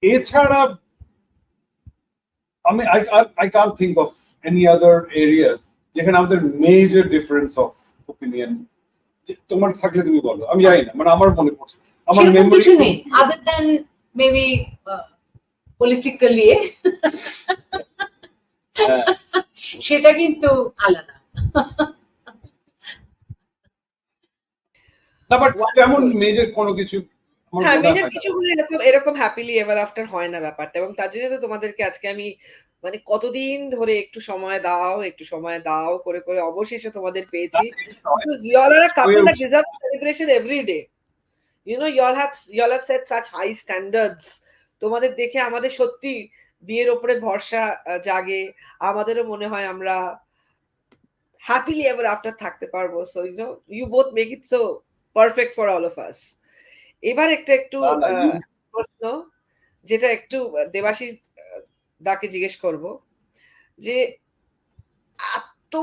এছাড়া I can't think of any other areas যেখানে আমাদের major difference of opinion. তোমার থাকলে তুমি বলো, আমি জানি না, আমার মনে পড়ছে, আমার মেমরি কিছু নেই other than maybe politically সেটা কিন্তু আলাদা। না বাট তেমন Wonderful. মেজর কোনো কিছু আমার হ্যাঁ, মনে মেয়েদের হয় না। কিছু হলে এরকম এরকম হ্যাপিলি এভার আফটার হয় না ব্যাপারটা, এবং তার জন্য তো তোমাদেরকে আজকে আমি মানে কতদিন ধরে একটু সময় দাও করে করে অবশেষে তোমাদের না, পেয়েছি। এটা নয়, Because you all are a হয়ে couple that উঠছে। deserve celebration every day. You know, you all have set such high standards. তোমাদের দেখে আমাদের সত্যি বিয়ের ওপরে ভরসা জাগে। আমাদেরও মনে হয় আমরা হ্যাপিলি এভার আফটার থাকতে পারবো। So you know, you both make it so perfect for all of us. এবার একটু না না, ইউ প্রশ্ন, যেটা একটু দেবাশিস দাকে জিজ্ঞেস করব, যে এত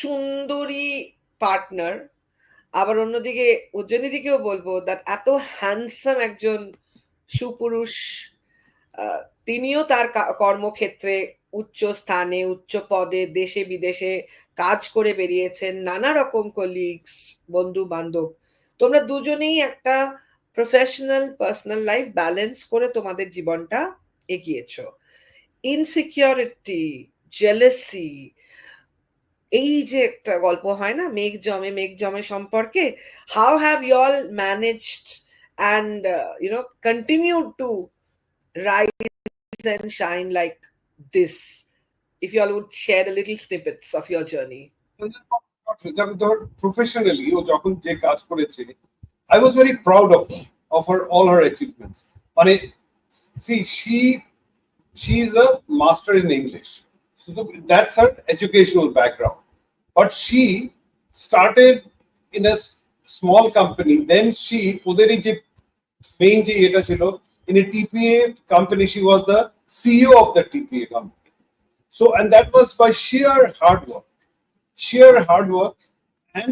সুন্দরী পার্টনার, আবার অন্যদিকে উজ্জয়িনী দিকেও বলবো দ্যাট এত হ্যান্ডসাম একজন সুপুরুষ, তিনিও তার কর্মক্ষেত্রে উচ্চ স্থানে উচ্চ পদে দেশে বিদেশে কাজ করে বেরিয়েছেন, নানা রকম কলিগস বন্ধু বান্ধব, তোমরা দুজনেই একটা প্রফেশনাল পার্সোনাল লাইফ ব্যালেন্স করে তোমাদের জীবনটা এগিয়েছো। ইনসিকিউরিটি, জেলেসি, এই যে একটা গল্প হয় না মেঘ জমে সম্পর্কে, how have you all managed and continue to rise and shine like this? If you all would share a little snippets of your journey. ধর প্রফেশনালি ও যখন যে কাজ করেছে, I was very proud of her all her achievements. মানে see, she is a master in English, so that's her educational background. But she started in a small company. Then she ওদের এই যে main যে এটা ছিল, in a TPA company, she was the CEO of the TPA company. So, and that was by sheer hard work. And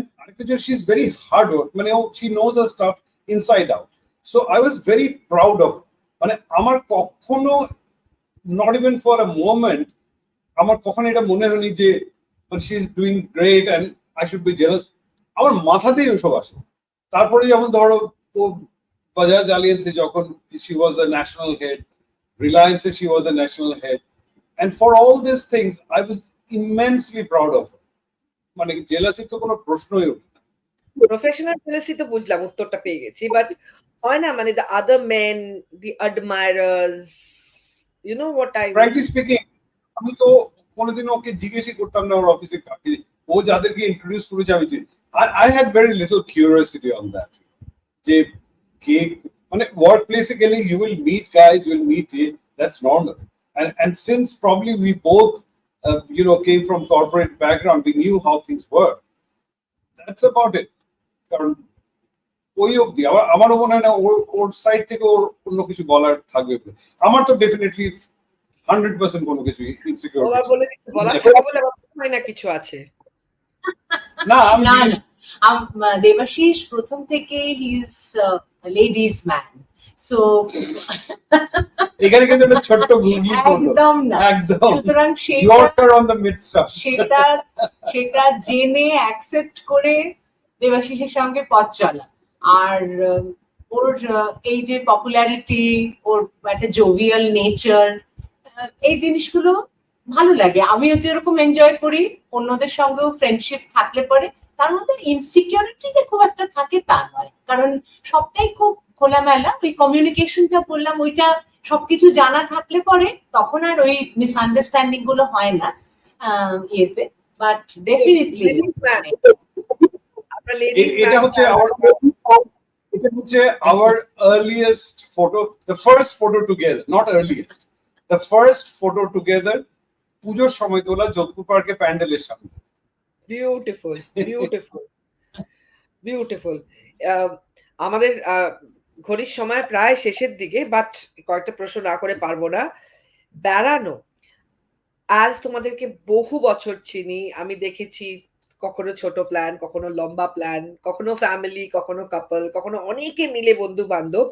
she's very hard work. She knows her stuff inside out. So I was very proud of her. মানে আমার কখনো, not even for a moment, আমার কখনো এটা মনে হয়নি যে she is doing great and I should be jealous. আমার মাথাতেই ওসব আসে। তারপরে যখন ধরো ও বাজাজ আলিয়েন্সে যখন she was a national head, Reliance she was a national head, and for all these things I was immensely proud of her. মানে jealousy তো কোনো প্রশ্নই ওঠে না। প্রফেশনাল জেলাসি তো বুঝলাম, উত্তরটা পেয়ে গেছি, বাট হয় না মানে the other men, the admirers, you know what I mean? Frankly speaking, আমি তো কোনোদিন ওকে জিজ্ঞেসই করতাম না ওর অফিসে কাকে ও যাদেরকে ইন্ট্রোডিউস করেছে। আমি I had very little curiosity on that. যে কে মানে ওয়ার্ক প্লেসে গেলে you will meet guys, you will meet that's normal. And since probably we both came from corporate background, we knew how things were. That's about it. কারণ ওই অবধি আমারও মনে হয় না ওর সাইড থেকে ওর অন্য কিছু বলার থাকবে বলে। আমার তো ডেফিনেটলি 100% কোনো কিছু ইনসিকিউরিটি ওরা বলে দিচ্ছে, বলা থাকে বলে আবার হয় না কিছু আছে। না আমি না না, দেবাশিস প্রথম থেকে he is ladies man. So এখানে কিন্তু একটা ছোট্ট গুগলি করলো একদম না, একদম সুতরাং yorker on the mid staff সেটা জেনে অ্যাকসেপ্ট করে দেবাশিসের সঙ্গে পথ চলা। আর ওর এই যে পপুলারিটি, ওর একটা জোভিয়াল নেচার, এই জিনিসগুলো ভালো লাগে। আমিও যেরকম এনজয় করি, অন্যদের সঙ্গেও ফ্রেন্ডশিপ থাকলে পরে তার মধ্যে ইনসিকিউরিটি যে খুব একটা থাকে তা নয়, কারণ সবটাই খুব খোলামেলা। ওই কমিউনিকেশনটা বললাম, ওইটা সবকিছু জানা থাকলে পরে তখন আর ওই মিসআন্ডারস্ট্যান্ডিং গুলো হয় না ইয়েতে। বাট ডেফিনেটলি এটা হচ্ছে our earliest photo, the first photo together, not earliest, the first photo together, পুজোর সময় তোলা যোধপুর পার্কে প্যান্ডেলের সামনে। Beautiful beautiful beautiful. আমাদের ঘড়ির সময় প্রায় শেষের দিকে, বাট কয়েকটা প্রশ্ন না করে পারবো না। বেড়ানো, আজ তোমাদেরকে বহু বছর চিনি, আমি দেখেছি কখনো ছোট প্ল্যান, কখনো লম্বা প্ল্যান, কখনো ফ্যামিলি, কখনো কাপল, কখনো অনেকে মিলে বন্ধু বান্ধব।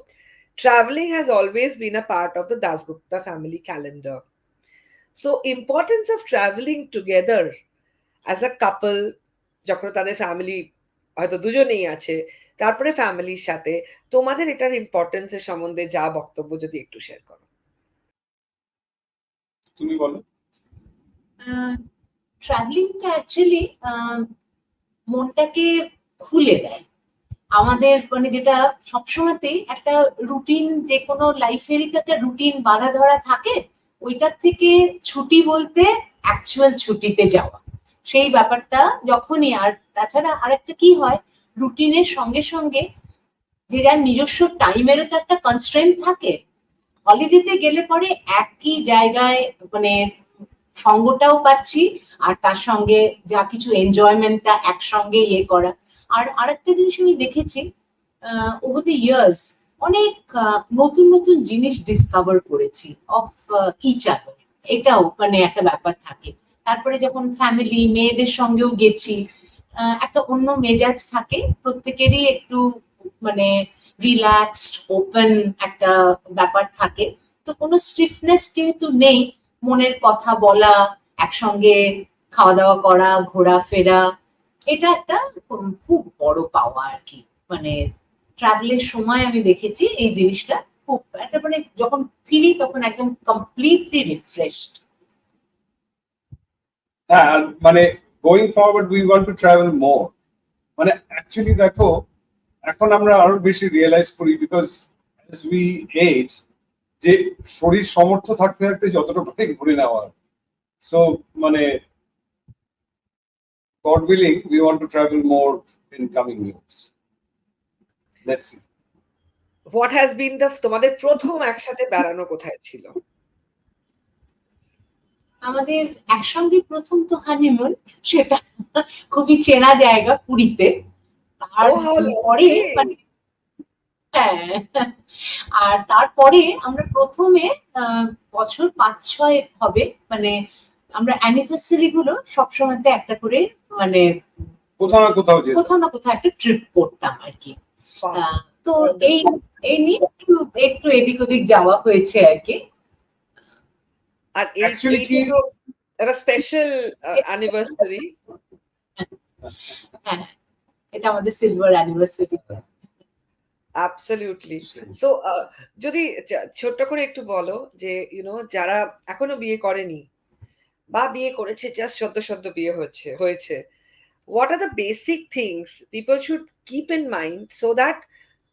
Traveling has always been a part of the Dasgupta family calendar. So importance of traveling together as a couple, যখন তাদের ফ্যামিলি হয়তো দুজনেই আছে, তারপরে ফ্যামিলির সাথে তোমাদের এটার ইম্পর্টেন্সের সম্বন্ধে যা বক্তব্য যদি একটু শেয়ার করো। তুমি বলো। ট্রাভেলিংটা অ্যাকচুয়ালি মনটাকে খুলে দেয়। আমাদের মানে যেটা সবসময়তেই একটা রুটিন, যে কোনো লাইফেরই তো একটা রুটিন বাঁধা ধরা থাকে, ওইটার থেকে ছুটি বলতে অ্যাকচুয়াল ছুটিতে যাওয়া, সেই ব্যাপারটা যখনই। আর তাছাড়া আরেকটা কি হয়, রুটিনের সঙ্গে সঙ্গে যে যার নিজস্ব টাইমেরও তো একটা কনস্ট্রেন্ট থাকে। হলিডেতে গেলে পরে একই জায়গায় মানে সঙ্গটাও পাচ্ছি, আর তার সঙ্গে যা কিছু এনজয়মেন্টটা একসঙ্গে ইয়ে করা। আর আরেকটা জিনিস আমি দেখেছি, ওভার দ্য ইয়ার্স অনেক নতুন নতুন জিনিস ডিসকভার করেছি অফ ইচ আদার, এটাও মানে একটা ব্যাপার থাকে। তারপরে যখন ফ্যামিলি মেয়েদের সঙ্গেও গেছি, একটা অন্য মেজাজ থাকে প্রত্যেকেরই, একটু মানে রিল্যাক্সড ওপেন একটা ব্যাপার থাকে। তো কোনো স্টিফনেস যেহেতু নেই, মনের কথা বলা, একসঙ্গে খাওয়া দাওয়া করা, ঘোরাফেরা, এটা একটা খুব বড় পাওয়া আর কি। মানে ট্রাভেলের সময় আমি দেখেছি এই জিনিসটা খুব একটা, মানে যখন ফিরি তখন একদম কমপ্লিটলি রিফ্রেশড। হ্যাঁ, আর মানে going forward we want to travel more. মানে অ্যাকচুয়ালি দেখো, এখন আমরা আরো বেশি রিয়েলাইজ করি বিকজ অ্যাজ উই এজ, যে শরীর সমর্থ থাকতে থাকতে যতটা পারি ঘুরে নেওয়া। সো মানে God willing, we want to travel more in coming years. Let's see. What has been the, তোমাদের প্রথম একসাথে বেড়ানো কোথায় ছিল? আমাদের একসঙ্গে প্রথম তো হানিমুন, সেটা খুবই চেনা জায়গা, পুরীতে। ও হাউ তারপরে লাভলি। মানে হ্যাঁ, আর তারপরে আমরা প্রথমে বছর 5-6 হবে, মানে আমরা অ্যানিভার্সারি গুলো সবসময়তে একটা করে মানে কোথাও না কোথাও যেত। কোথাও না কোথাও একটা ট্রিপ করতাম আর কি। তো এই এই নিয়ে একটু একটু এদিক ওদিক যাওয়া হয়েছে আর কি। আর অ্যাকচুয়ালি কি এইটা তো একটা স্পেশাল অ্যানিভার্সারি। হ্যাঁ, এটা আমাদের সিলভার অ্যানিভার্সারি। অ্যাবসলিউটলি। সো যদি ছোট্ট করে একটু বলো যে যারা এখনো বিয়ে করেনি বা বিয়ে করেছে, জাস্ট সদ্য সদ্য বিয়ে হয়েছে, what are the basic things people should keep in mind so that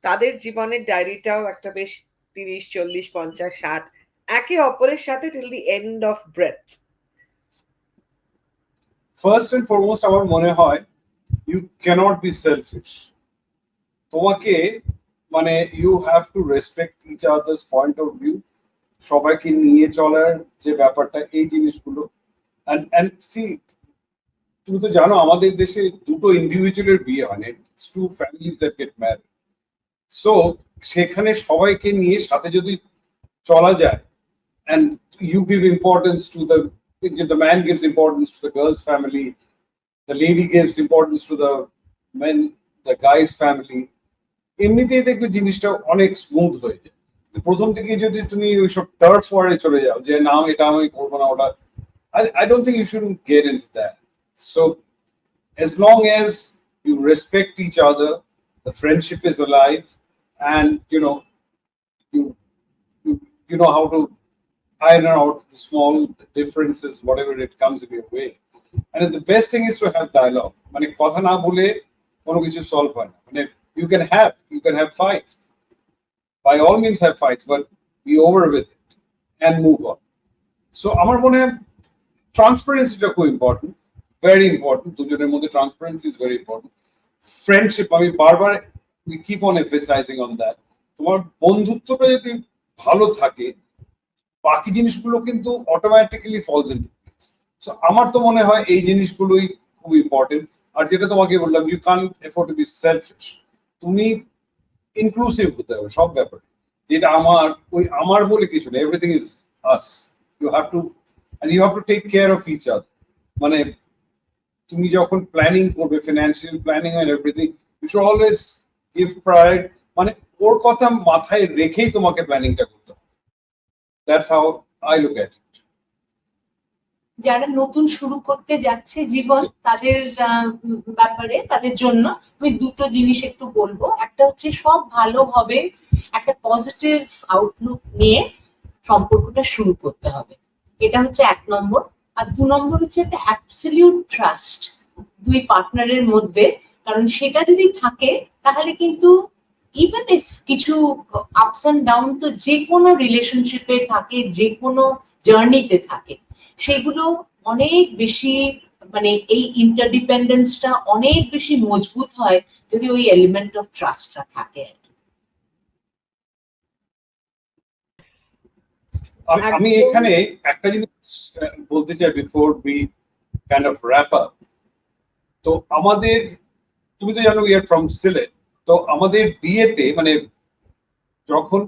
তাদের জীবনের ডায়েরিটাও একটা বেশ 30, 40, 50, 60 একে অপরের সাথে till the end of breath? First and foremost আমার মনে হয় ইউ ক্যানট বি সেলফিশ। তোমাকে মানে you have to respect each others point of view, সবাইকে নিয়ে চলার যে ব্যাপারটা, এই জিনিসগুলো। and see, তুমি তো জানো আমাদের দেশে দুটো ইন্ডিভিজুয়ালের বিয়ে হয় না, it's two families that get married. So সেখানে সবাইকে নিয়ে সাথে যদি চলা যায়, and you give importance to the man gives importance to the girl's family, the lady gives importance to the men, the guy's family, এমনিতেই দেখবে জিনিসটা অনেক স্মুথ হয়ে যায়। প্রথম থেকে যদি তুমি ওইসব টার্ফ ওয়ারে চলে যাও যে না এটা আমি করবো না, ওটা, I don't think you shouldn't get into that. So as long as you respect each other, the friendship is alive, and you you know how to iron out the small differences, whatever it comes in your way. And the best thing is to have dialogue. মানে কথা না বলে কোনো কিছু solve হয় না। মানে you can have fights, by all means have fights, but be over with it and move on. So আমার মনে হয় ট্রান্সপারেন্সিটা খুব ইম্পর্টেন্ট, ভেরি ইম্পর্টেন্ট। দুজনের মধ্যে transparency is very important. Friendship, আমি বারবার we keep on emphasising on that. তোমার বন্ধুত্বটা যদি ভালো থাকে, বাকি জিনিসগুলো কিন্তু automatically falls into place. So আমার তো মনে হয় এই জিনিসগুলোই খুব ইম্পর্টেন্ট। আর যেটা তোমাকে বললাম, you can't afford to be selfish. তুমি ইনক্লুসিভ হতে হবে সব ব্যাপারে, যেটা আমার বলে কিছু না, everything is us. You have to and you have to take care of each other. মানে তুমি যখন প্ল্যানিং করবে, financial planning and everything, you should always give priority. মানে ওর কথা মাথায় রেখেই তোমাকে প্ল্যানিংটা করতে হবে। That's how I look at it. যারা নতুন শুরু করতে যাচ্ছে জীবন, তাদের ব্যাপারে, তাদের জন্য আমি দুটো জিনিস একটু বলবো। একটা হচ্ছে সব ভালো হবে, একটা পজিটিভ আউটলুক নিয়ে সম্পর্কটা শুরু করতে হবে, এটা হচ্ছে 1 নম্বর। আর 2 নম্বর হচ্ছে একটা অ্যাবসলিউট ট্রাস্ট দুই পার্টনারের মধ্যে, কারণ সেটা যদি থাকে তাহলে কিন্তু ইভেন ইফ কিছু আপস অ্যান্ড ডাউন তো যে কোনো রিলেশনশিপে থাকে, যে কোনো জার্নিতে থাকে, সেগুলো অনেক বেশি মানে এই ইন্টারডিপেন্ডেন্সটা অনেক বেশি মজবুত হয় যদি ওই এলিমেন্ট অফ ট্রাস্টটা থাকে আর কি। আমি এখানে একটা জিনিস বলতে চাই before we kind of wrap up. তো আমাদের, তুমি তো জানো উই আর ফ্রম সিলেট, তো আমাদের বিয়েতে মানে যখন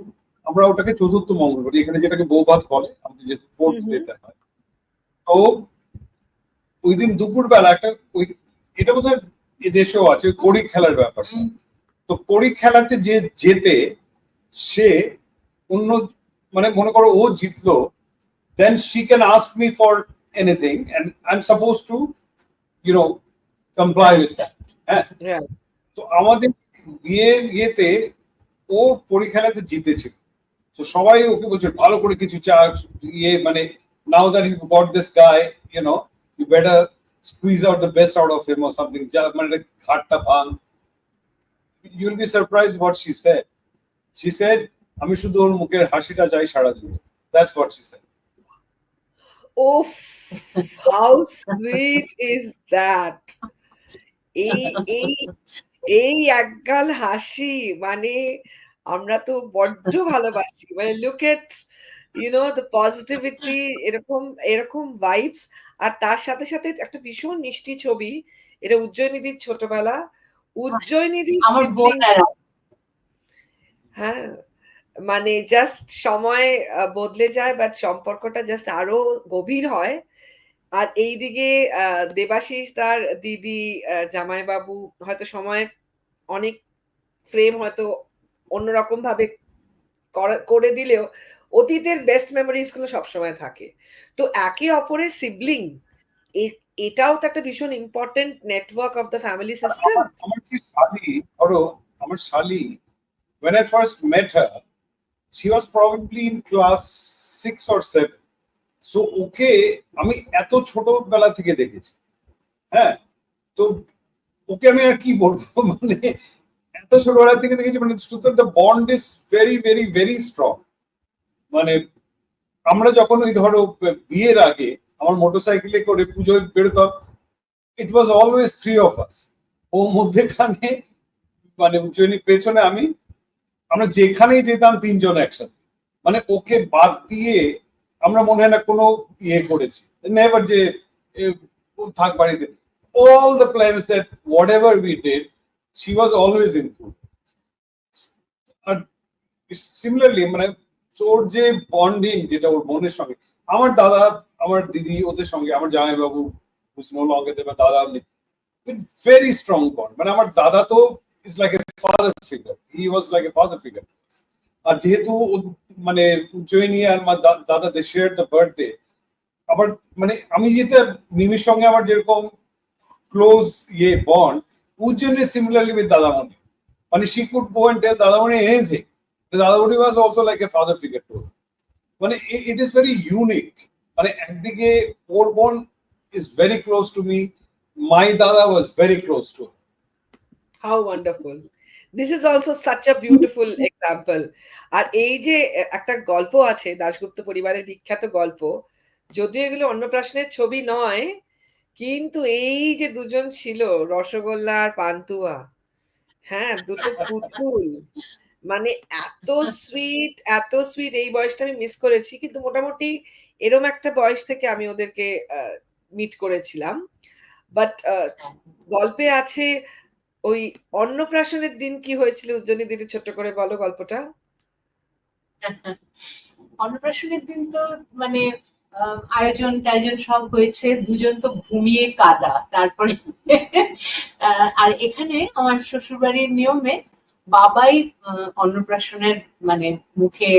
আমরা ওটাকে চতুর্থ মঙ্গল করি, এখানে যেটাকে বৌভাত বলে, আমাদের যে ফোর্থ ডেতে হয়, তো ওই দিন দুপুরবেলা একটা ওই এটা বোধহয় এদেশেও আছে কড়ি খেলার ব্যাপারটা। তো কড়ি খেলাতে যে জেতে সে অন্য মানে মনে করো ও জিতলো, then she can ask me for anything and I'm supposed to comply with that. হ্যাঁ, তো আমাদের বিয়ের ইয়েতে ও কড়ি খেলাতে জিতেছিল, তো সবাই ওকে বলছে ভালো করে কিছু চা ইয়ে মানে now that you got this guy, you better squeeze out the best out of him or something, মানে ঘাটটা ভাঙ। You'll be surprised what she said. She said, আমি শুধু ওর মুখের হাসিটা চাই সারা জীবন। That's what she said. Oh, how sweet is that? এই এই এই একগাল হাসি মানে আমরা তো বড্ড ভালোবাসি, মানে লুক এট দ্য পজিটিভিটি, এরকম এরকম ভাইবস। আর তার সাথে সাথে একটা ভীষণ মিষ্টি ছবি, এটা উজ্জয়িনীদির ছোটবেলা, উজ্জয়িনীদির আমার বোন, হ্যাঁ, মানে জাস্ট সময় বদলে যায় বাট সম্পর্কটা জাস্ট আরো গভীর হয়। আর এইদিকে দেবাশিস তার দিদি জামাইবাবু হয়তো সময় অনেক ফ্রেম হয়তো অন্যরকম ভাবে করে দিলেও অতীতের বেস্ট মেমোরিজ গুলো সবসময় থাকে। তো একে অপরের সিবলিং, এটাও তো একটা ভীষণ important network of the family system. আমার কি শালি, ধরো আমার শালি, when I first met her she was probably in class 6 or 7, so ওকে আমি এত ছোটবেলা থেকে দেখেছি। হ্যাঁ, তো ওকে আমি আর কি বলবো, মানে এত ছোটবেলা থেকে দেখেছি, মানে the bond is very very very strong। মানে আমরা যখন ওই ধরো বিয়ের আগে আমার মোটরসাইকেলে করে পুজোয় বেরোতাম, ইট ওয়াজ অলওয়েজ 3 of us, ও মধ্যেখানে মানে উজ্জয়িনীর পেছনে আমি, আমরা যেখানেই যেতাম 3 জন একসাথে, মানে ওকে বাদ দিয়ে আমরা মনে হয় না কোনো ইয়ে করেছি, নেভার যে থাক বাড়িতে। all the plans that whatever we did she was always included। আর সিমিলারলি মানে ওর যে বন্ডিং যেটা ওর বোনের সঙ্গে, আমার দাদা আমার দিদি ওদের সঙ্গে, আমার জামাইবাবু দাদা, very strong bond। মানে আমার দাদা তো is like a father figure, he was like a father figure। আর যেহেতু মানে উজ্জয়িনী আর আমার দাদা they shared the birthday, আবার মানে আমি যেটা মিমির সঙ্গে আমার যেরকম ক্লোজ ইয়ে bond, Ujjayini similarly with Dadamoni, মানে she could go and tell Dadamoni anything, Dadamoni was also like a father figure to her। মানে it is very unique। মানে একদিকে ওর বোন is very close to me, my dada was very close to her। How wonderful. This is also such a beautiful example. আর এই যে একটা গল্প আছে দাশগুপ্ত পরিবারের বিখ্যাত গল্প, যদিও এগুলো অন্নপ্রাশনের ছবি নয়, কিন্তু এই যে দুজন ছিল রসগোল্লা আর পান্তুয়া, হ্যাঁ, দুটো পুতুল, মানে এত সুইট এত সুইট। এই বয়সটা আমি মিস করেছি, কিন্তু মোটামুটি এরম একটা বয়স থেকে আমি ওদেরকে মিট করেছিলাম। বাট গল্পে আছে ওই অন্নপ্রাশনের দিন কি হয়েছিল, উজ্জয়িনী দিদি ছোট্ট করে বলো গল্পটা। অন্নপ্রাশনের দিন তো মানে আয়োজন টায়োজন সব হয়েছে, দুজন তো ঘুমিয়ে কাদা। তারপরে আর এখানে আমার শ্বশুরবাড়ির নিয়মে বাবাই অন্নপ্রাশনের মানে মুখে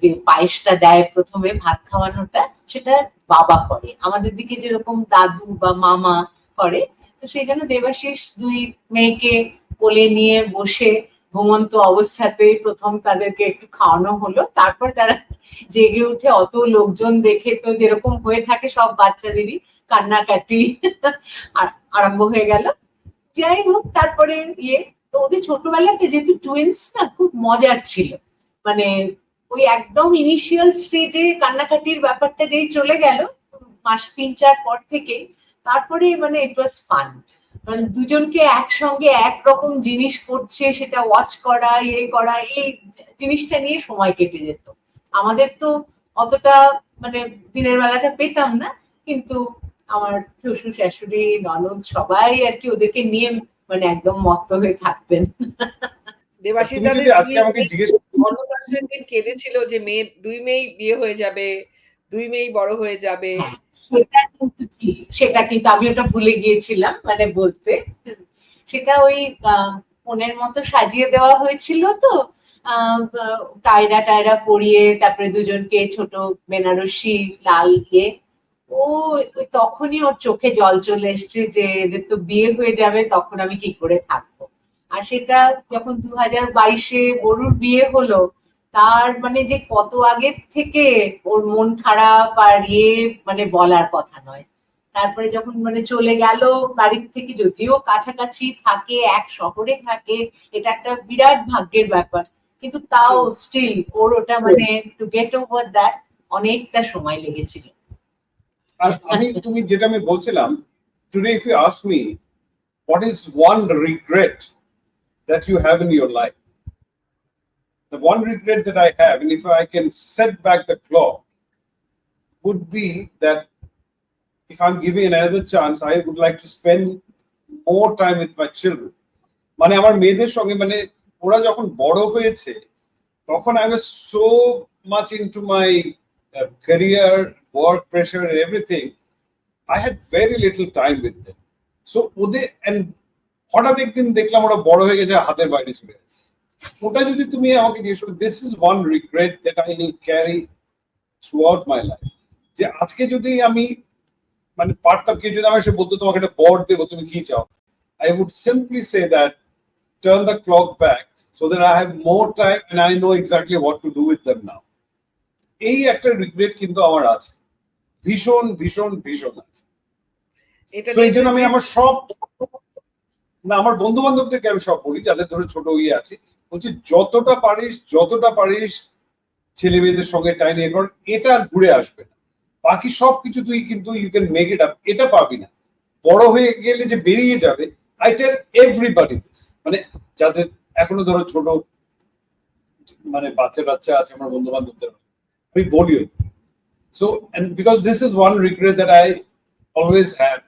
যে পায়েসটা দেয় প্রথমে ভাত খাওয়ানোটা, সেটা বাবা করে। আমাদের দিকে যেরকম দাদু বা মামা করে, তো সেই জন্য দেবাশিস দুই মেয়েকে কোলে নিয়ে বসে ঘুমন্ত অবস্থাতেই প্রথম তাদেরকে একটু খাওয়ানো হলো। তারপর তারা জেগে উঠে অত লোকজন দেখে তো যেরকম হয়ে থাকে সব বাচ্চাদেরই কান্নাকাটি আরম্ভ হয়ে গেল। যাই হোক, তারপরে তো ওদের ছোটবেলাটা যেহেতু টুইন্স না, খুব মজার ছিল। মানে ওই একদম ইনিশিয়াল স্টেজে কান্নাকাটির ব্যাপারটা যেই চলে গেল মাস 3-4 পর থেকে, তারপরে মানে ইট ওয়াজ ফান। মানে দুজনকে একসঙ্গে একরকম জিনিস করছে, সেটা ওয়াচ করা, করা, এই জিনিসটা নিয়ে সময় কেটে যেত। আমাদের তো অতটা মানে দিনের বেলাটা পেতাম না, কিন্তু আমার শ্বশুর শাশুড়ি ননদ সবাই আর কি ওদেরকে নিয়ে মানে একদম মত্ত হয়ে থাকতেন। দেবাশিস তুমি দাদের যদি আজকে আমাকে জিজ্ঞেস অন্নপ্রাশনের দিন কেঁদেছিল যে দুই মেয়ে বিয়ে হয়ে যাবে, দুই মেয়ে বড় হয়ে যাবে। হ্যাঁ, সেটা কিন্তু ঠিক, সেটা কিন্তু আমি ওটা ভুলে গিয়েছিলাম মানে বলতে। সেটা ওই ফোনের মতো সাজিয়ে দেওয়া হয়েছিল তো, টায়রা টায়রা পরিয়ে, তারপরে দুজনকে ছোট বেনারসি লাল ও তখনই ওর চোখে জল চলে এসছে যে এদের তো বিয়ে হয়ে যাবে, তখন আমি কি করে থাকবো। আর সেটা যখন 2022-এ গরুর বিয়ে হলো, তার মানে যে কত আগের থেকে ওর মন খারাপ আর মানে বলার কথা নয়। তারপরে যখন মানে চলে গেল বাড়ির থেকে, যদিও কাছাকাছি থাকে, এক শহরে থাকে, এটা একটা বিরাট ভাগ্যের ব্যাপার, কিন্তু তাও স্টিল ওর ওটা মানে টু গেট ওভার দ্যাট অনেকটা সময় লেগেছিল। আর তুমি যেটা আমি বলছিলাম, today if you ask me what is one regret that you have in your life, the one regret that I have, and if I can set back the clock, would be that if I'm given another chance, I would like to spend more time with my children. মানে আমার মেয়েদের সঙ্গে, মানে ওরা যখন বড় হয়েছে তখন I was so much into my career, work pressure and everything. I had very little time with them. So ওদের, and হঠাৎ একদিন দেখলাম ওরা বড় হয়ে গেছে, হাতের বাইরে চলে গেছে। ওটা যদি তুমি আমাকে জিজ্ঞেস করো, this is one regret that I will carry throughout my life. যে আজকে যদি আমি মানে পারতাম, কেউ যদি আমার এসে বলতো তোমাকে একটা বর দেবো, তুমি কি চাও, I would simply say that turn the clock back so that I have more time and I know exactly what to do with them now. এই একটা রিগ্রেট কিন্তু আমার আছে, ভীষণ ভীষণ ভীষণ আছে। তো এই জন্য আমি আমার সব, না আমার বন্ধু বান্ধবদেরকে আমি সব বলি, যাদের ধরে ছোট আছে, বলছি যতটা পারিস ছেলে মেয়েদের সঙ্গে টাইম ইয়ে কর, এটা ঘুরে আসবে না, বাকি সবকিছু তুই কিন্তু you can make it up, এটা পাবি না। বড় হয়ে গেলে যে বেরিয়ে যাবে, আই টেল এভরিবডি দিস, মানে যাদের এখনো ধরো ছোট মানে বাচ্চা আছে আমার বন্ধু বান্ধবদের, আমি বলিও। So and because this is one regret that I always have,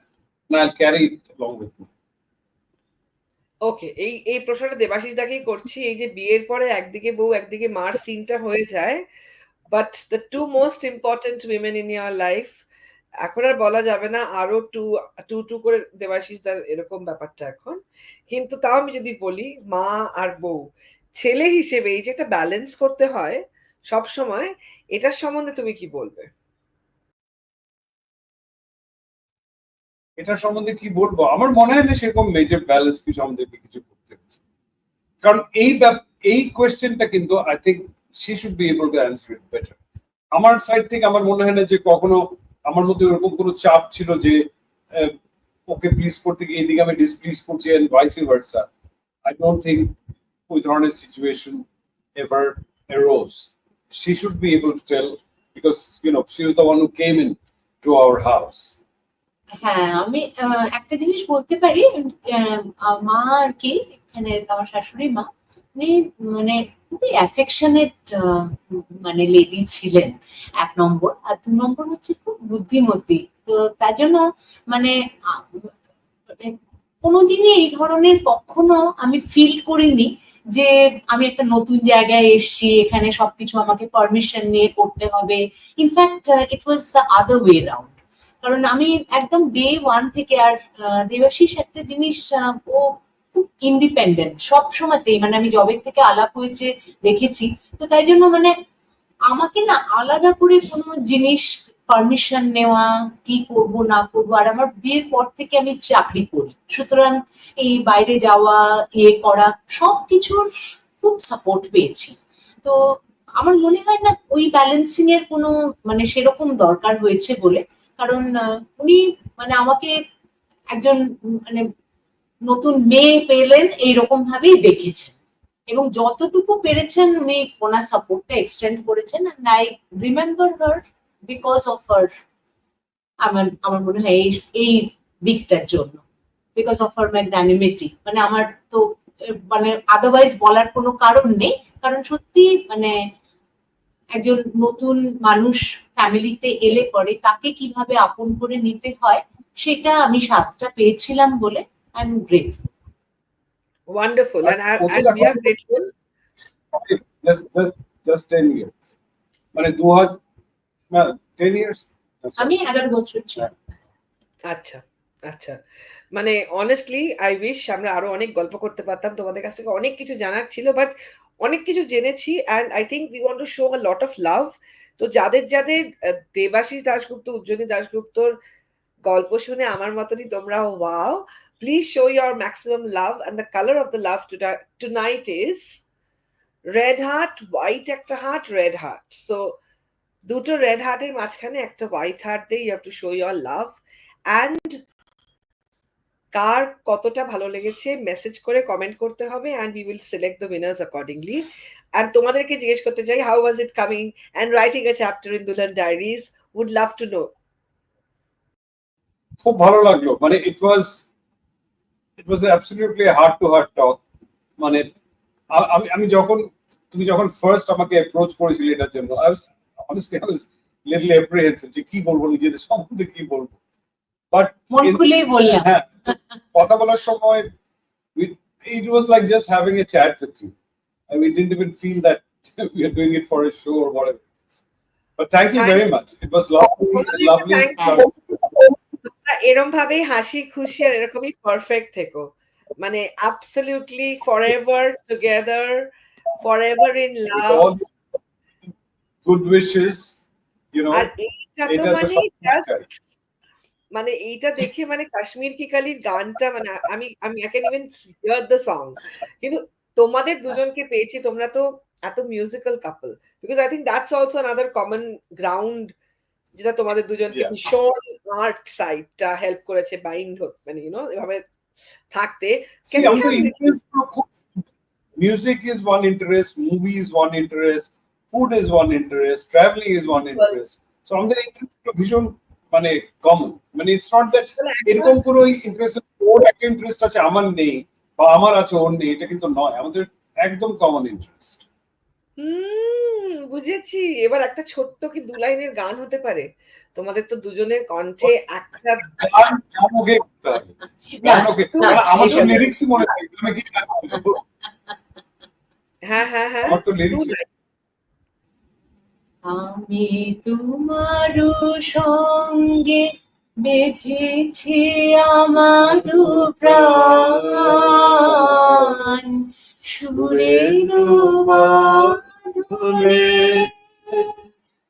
and I'll carry it along with me. Okay, এই প্রশ্নটা দেবাশিস দাকেই করছি। এই যে বিয়ের পরে একদিকে বউ একদিকে মার সিনটা হয়ে যায়, but the two most important women in your life, এখন আর বলা যাবে না আরো টু টু টু করে দেবাশিস দার এরকম ব্যাপারটা এখন। কিন্তু তাও আমি যদি বলি মা আর বউ, ছেলে হিসেবে এই যে একটা ব্যালেন্স করতে হয় সব সময়, এটার সম্বন্ধে তুমি কি বলবে? এটা সম্বন্ধে কি বলবো, আমার মনে হয় না সেরকম মেজর ব্যালেন্স কিছু আমাদের কিছু করতে হচ্ছে, কারণ এই কোয়েশ্চেনটা কিন্তু I think she should be able to answer it better. আমার সাইড থেকে আমার মনে হয় না যে কখনো আমার মধ্যে ওরকম কোনো চাপ ছিল যে ওকে প্লিজ করতে গিয়ে এদিকে আমি ডিসপ্লিজ করছি and vice versa. I don't think ওই ধরনের situation ever arose. She should be able to tell, because she was the one who came in to our house. হ্যাঁ, আমি একটা জিনিস বলতে পারি, মা আর কি, এখানে আমার শাশুড়ি মা, উনি মানে খুবই অ্যাফেকশনেট মানে লেডি ছিলেন, 1 নম্বর। আর 2 নম্বর হচ্ছে খুব বুদ্ধিমতী। তো তার জন্য মানে কোনোদিনই এই ধরনের কখনো আমি ফিল করিনি যে আমি একটা নতুন জায়গায় এসছি, এখানে সবকিছু আমাকে পারমিশন নিয়ে করতে হবে। In fact it was the other way round. কারণ আমি একদম ডে 1 থেকে, আর দেবাশিস একটা জিনিস, ও খুব ইন্ডিপেন্ডেন্ট সব সময়তেই, মানে আমি জবের থেকে আলাপ হয়েছে দেখেছি। তো তাই জন্য মানে আমাকে না আলাদা করে কোনো জিনিস পারমিশন নেওয়া, কি করব না করবো, আর আমার বিয়ের পর থেকে আমি চাকরি করি, সুতরাং এই বাইরে যাওয়া করা সবকিছুর খুব সাপোর্ট পেয়েছি। তো আমার মনে হয় না ওই ব্যালেন্সিং এর কোনো মানে সেরকম দরকার হয়েছে বলে। কারণ উনি মানে আমাকে একজন মানে নতুন মেয়ে পেলেন এইরকম ভাবেই দেখেছেন, এবং যতটুকু পেরেছেন উনি ওনার সাপোর্টটা এক্সটেন্ড করেছেন। And I remember her because of her, আমার আমার মনে হয় এই এই দিকটার জন্য, বিকজ অফ হার ম্যাগনানিমিটি। মানে আমার তো মানে আদারওয়াইজ বলার কোনো কারণ নেই, কারণ সত্যি মানে একজন নতুন মানুষ ফ্যামিলিতে এলে পরে তাকে কিভাবে আপন করে নিতে হয় সেটা আমি সাথটা পেয়েছিলাম বলে আই এম গ্রেটফুল। Wonderful. আর ও তো And we দেখো are grateful. জাস্ট 10 ইয়ার্স, মানে 2000 না 10 ইয়ার্স, আমি 11 বছর ছিলাম। আচ্ছা আচ্ছা, মানে অনেস্টলি আই উইশ আমরা আরো অনেক গল্প করতে পারতাম, তোমাদের কাছ থেকে অনেক কিছু জানার ছিল, বাট অনেক কিছু জেনেছি। And I think we want to show a lot of love. তো যাদের যাদের দেবাশিস দাশগুপ্ত, উজ্জ্বনী দাশগুপ্তর গল্প শুনে আমার মতনই তোমরা wow, please show your maximum love. And the colour of the love tonight is red heart, white একটা হার্ট, রেড হার্ট। সো দুটো রেড হার্টের মাঝখানে একটা হোয়াইট হার্ট দিয়ে you have to show your love. And কার কতটা ভালো লেগেছে মেসেজ করে কমেন্ট করতে হবে, and we will select the winners accordingly. And তোমাদেরকে জিজ্ঞেস করতে চাই, how was it coming and writing a chapter in Dulhan diaries? Would love to know. খুব ভালো লাগলো, মানে it was absolutely heart to heart talk. মানে আমি আমি যখন তুমি যখন ফার্স্ট আমাকে অ্যাপ্রোচ করেছিলে এটার জন্য, আই ওয়াজ লিটল অ্যাপ্রিহেনসিভ যে কি বলবো, নিজেদের সম্বন্ধে কি বলবো। বাট মন খুলেই বললাম। হ্যাঁ, কথা বলার সময় it was like just having a chat with you, and we didn't even feel that we are doing it for a show or whatever. But thank you very much. It was lovely. এরকম ভাবেই হাসি খুশি আর এরকমই perfect থেকো, মানে absolutely forever together, forever in With love. all good wishes, আর এইটা তো এটা তো মানে সব জাস্ট, চাই। মানে এইটা দেখে মানে কাশ্মীর কি কালির গানটা, মানে আমি আমি I can even here the song. কিন্তু তোমাদের দুজনকে পেয়েছি, তোমরা তো এত musical couple, because I think that's also another common ground, যেটা তোমাদের দুজনকে Yeah. ভীষণ আর্ট সাইডটা হেল্প করেছে বাইন্ড হতে, মানে এভাবে থাকতে। See, আমাদের interest গুলো খুব, music is one interest, movie is one interest, food is one interest, traveling is one interest. So আমাদের interest গুলো ভীষণ মানে কমন। মানে ইটস নট দ্যাট এরকম কোনো ইন্টারেস্ট ওর একটা ইন্টারেস্ট আছে আমার নেই, বা আমার আছে ওর নেই, এটা কিন্তু নয়। আমাদের একদম কমন ইন্টারেস্ট। বুঝেছি। এবার একটা ছোট্ট কি 2 লাইনের গান হতে পারে? তোমাদের তো দুজনের কণ্ঠে একটা গান গান ওকে করতে হবে। গান ওকে, আমার তো লিরিক্সই মনে থাকে, আমি কি গান বলবো? হ্যাঁ হ্যাঁ হ্যাঁ, আমার তো লিরিক্স, আমি তোমার সঙ্গে বেঁধেছি আমার প্রাণ, সুরের বাঁধনে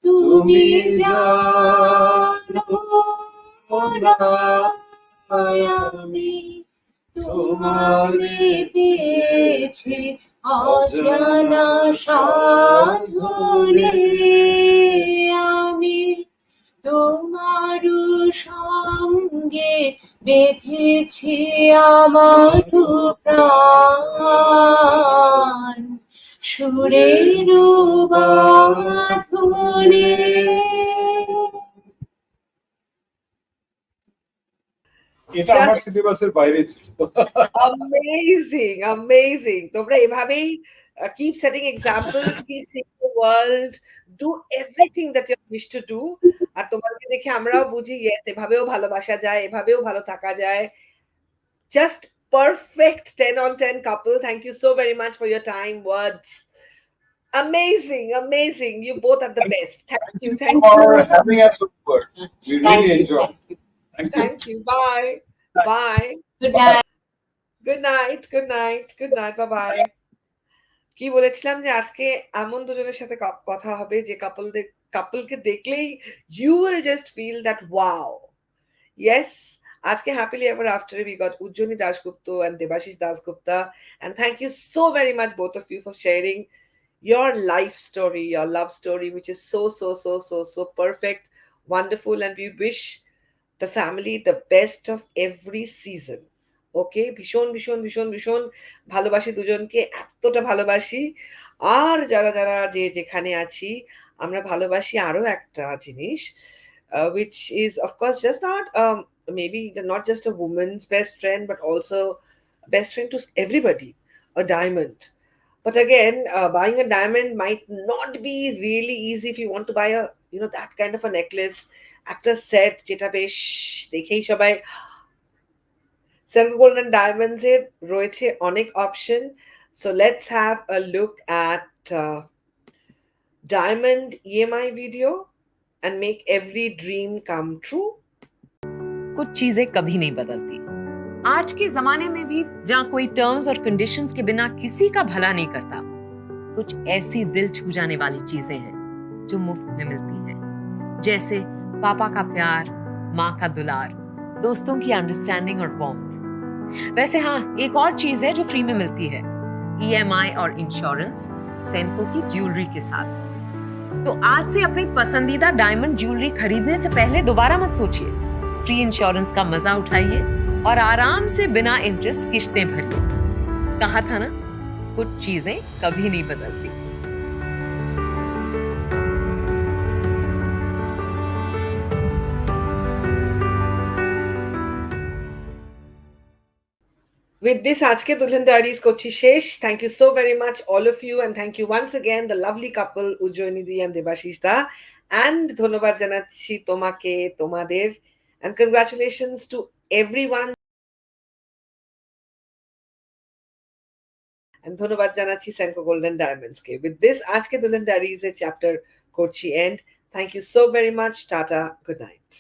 তুমি জানো না, আমি তোমারে পেয়েছি অজানা সাধনে, আমি তোমার সঙ্গে বেঁধেছি আমার প্রাণ, সুরের বাঁধনে। এটা আমার সিলেবাসের বাইরে ছিল। Amazing amazing. তোমরা এভাবেই keep setting examples, keep seeing the world, do everything that you wish to do. আর তোমাদেরকে দেখে আমরাও বুঝি yes, এভাবেও ভালোবাসা যায়, এভাবেও ভালো থাকা যায়। Just perfect 10 on 10 couple. Thank you so very much for your time, words. Amazing, amazing. You both are the best. Thank you, thank for you. having us over. We really enjoy. Thank you. Thank you. Bye. Bye. Good night. Good night. Good night. Good night. Bye bye. কি বলেছিলাম যে আজকে এমন দুজনের সাথে কথা হবে যে কাপলকে দেখলেই you will just feel that wow. Yes, আজকে happily ever after we got Ujjaini Dasgupta and Debasish Dasgupta, and thank you so very much both of you for sharing your life story, your love story, which is so perfect, wonderful, and we wish the family the best of every season. ওকে, ভীষণ ভীষণ ভীষণ ভীষণ ভালোবাসি দুজনকে, এতটা ভালোবাসি। আর যারা যারা যে যেখানে আছি, আমরা ভালোবাসি আরো একটা জিনিস, which is of course just not maybe not just a woman's best friend, but also best friend to everybody, a diamond. But again, buying a diamond might not be really easy if you want to buy a, you know, that kind of a necklace, একটা set যেটা বেশ দেখেই সবাই। Senco Gold and Diamonds এর রয়েছে অনেক option. So let's have a look at diamond EMI video and make every dream come true. कुछ चीजें कभी नहीं बदलती। आज के जमाने में भी जहाँ कोई टर्म्स और कंडीशंस के बिना किसी का भला नहीं करता, कुछ ऐसी दिल छू जाने वाली चीजें हैं जो मुफ्त में मिलती हैं, जैसे पापा का प्यार, माँ का दुलार, दोस्तों की अंडरस्टैंडिंग और वार्मथ। वैसे हाँ, एक और चीज है जो फ्री में मिलती है, EMI और इंश्योरेंस सेंको की ज्वेलरी के साथ। तो आज से अपनी पसंदीदा डायमंड ज्वेलरी खरीदने से पहले दोबारा मत सोचिए, फ्री इंश्योरेंस का मजा उठाइए और आराम से बिना इंटरेस्ट किश्तें भरिए। कहा था ना, कुछ चीजें कभी नहीं बदलती। With this, আজকে দুলহান ডায়েরিজ করছি শেষ। Thank you so very much all of you, and thank you once again the lovely couple Ujjaini Di and Debasish Da, and ধন্যবাদ জানাচ্ছি তোমাকে, তোমাদের, and congratulations to everyone, and ধন্যবাদ জানাচ্ছি Senco Golden Diamonds K. With this, আজকে দুলহান diaries এর chapter করছি end. Thank you so very much. Tata. Good night.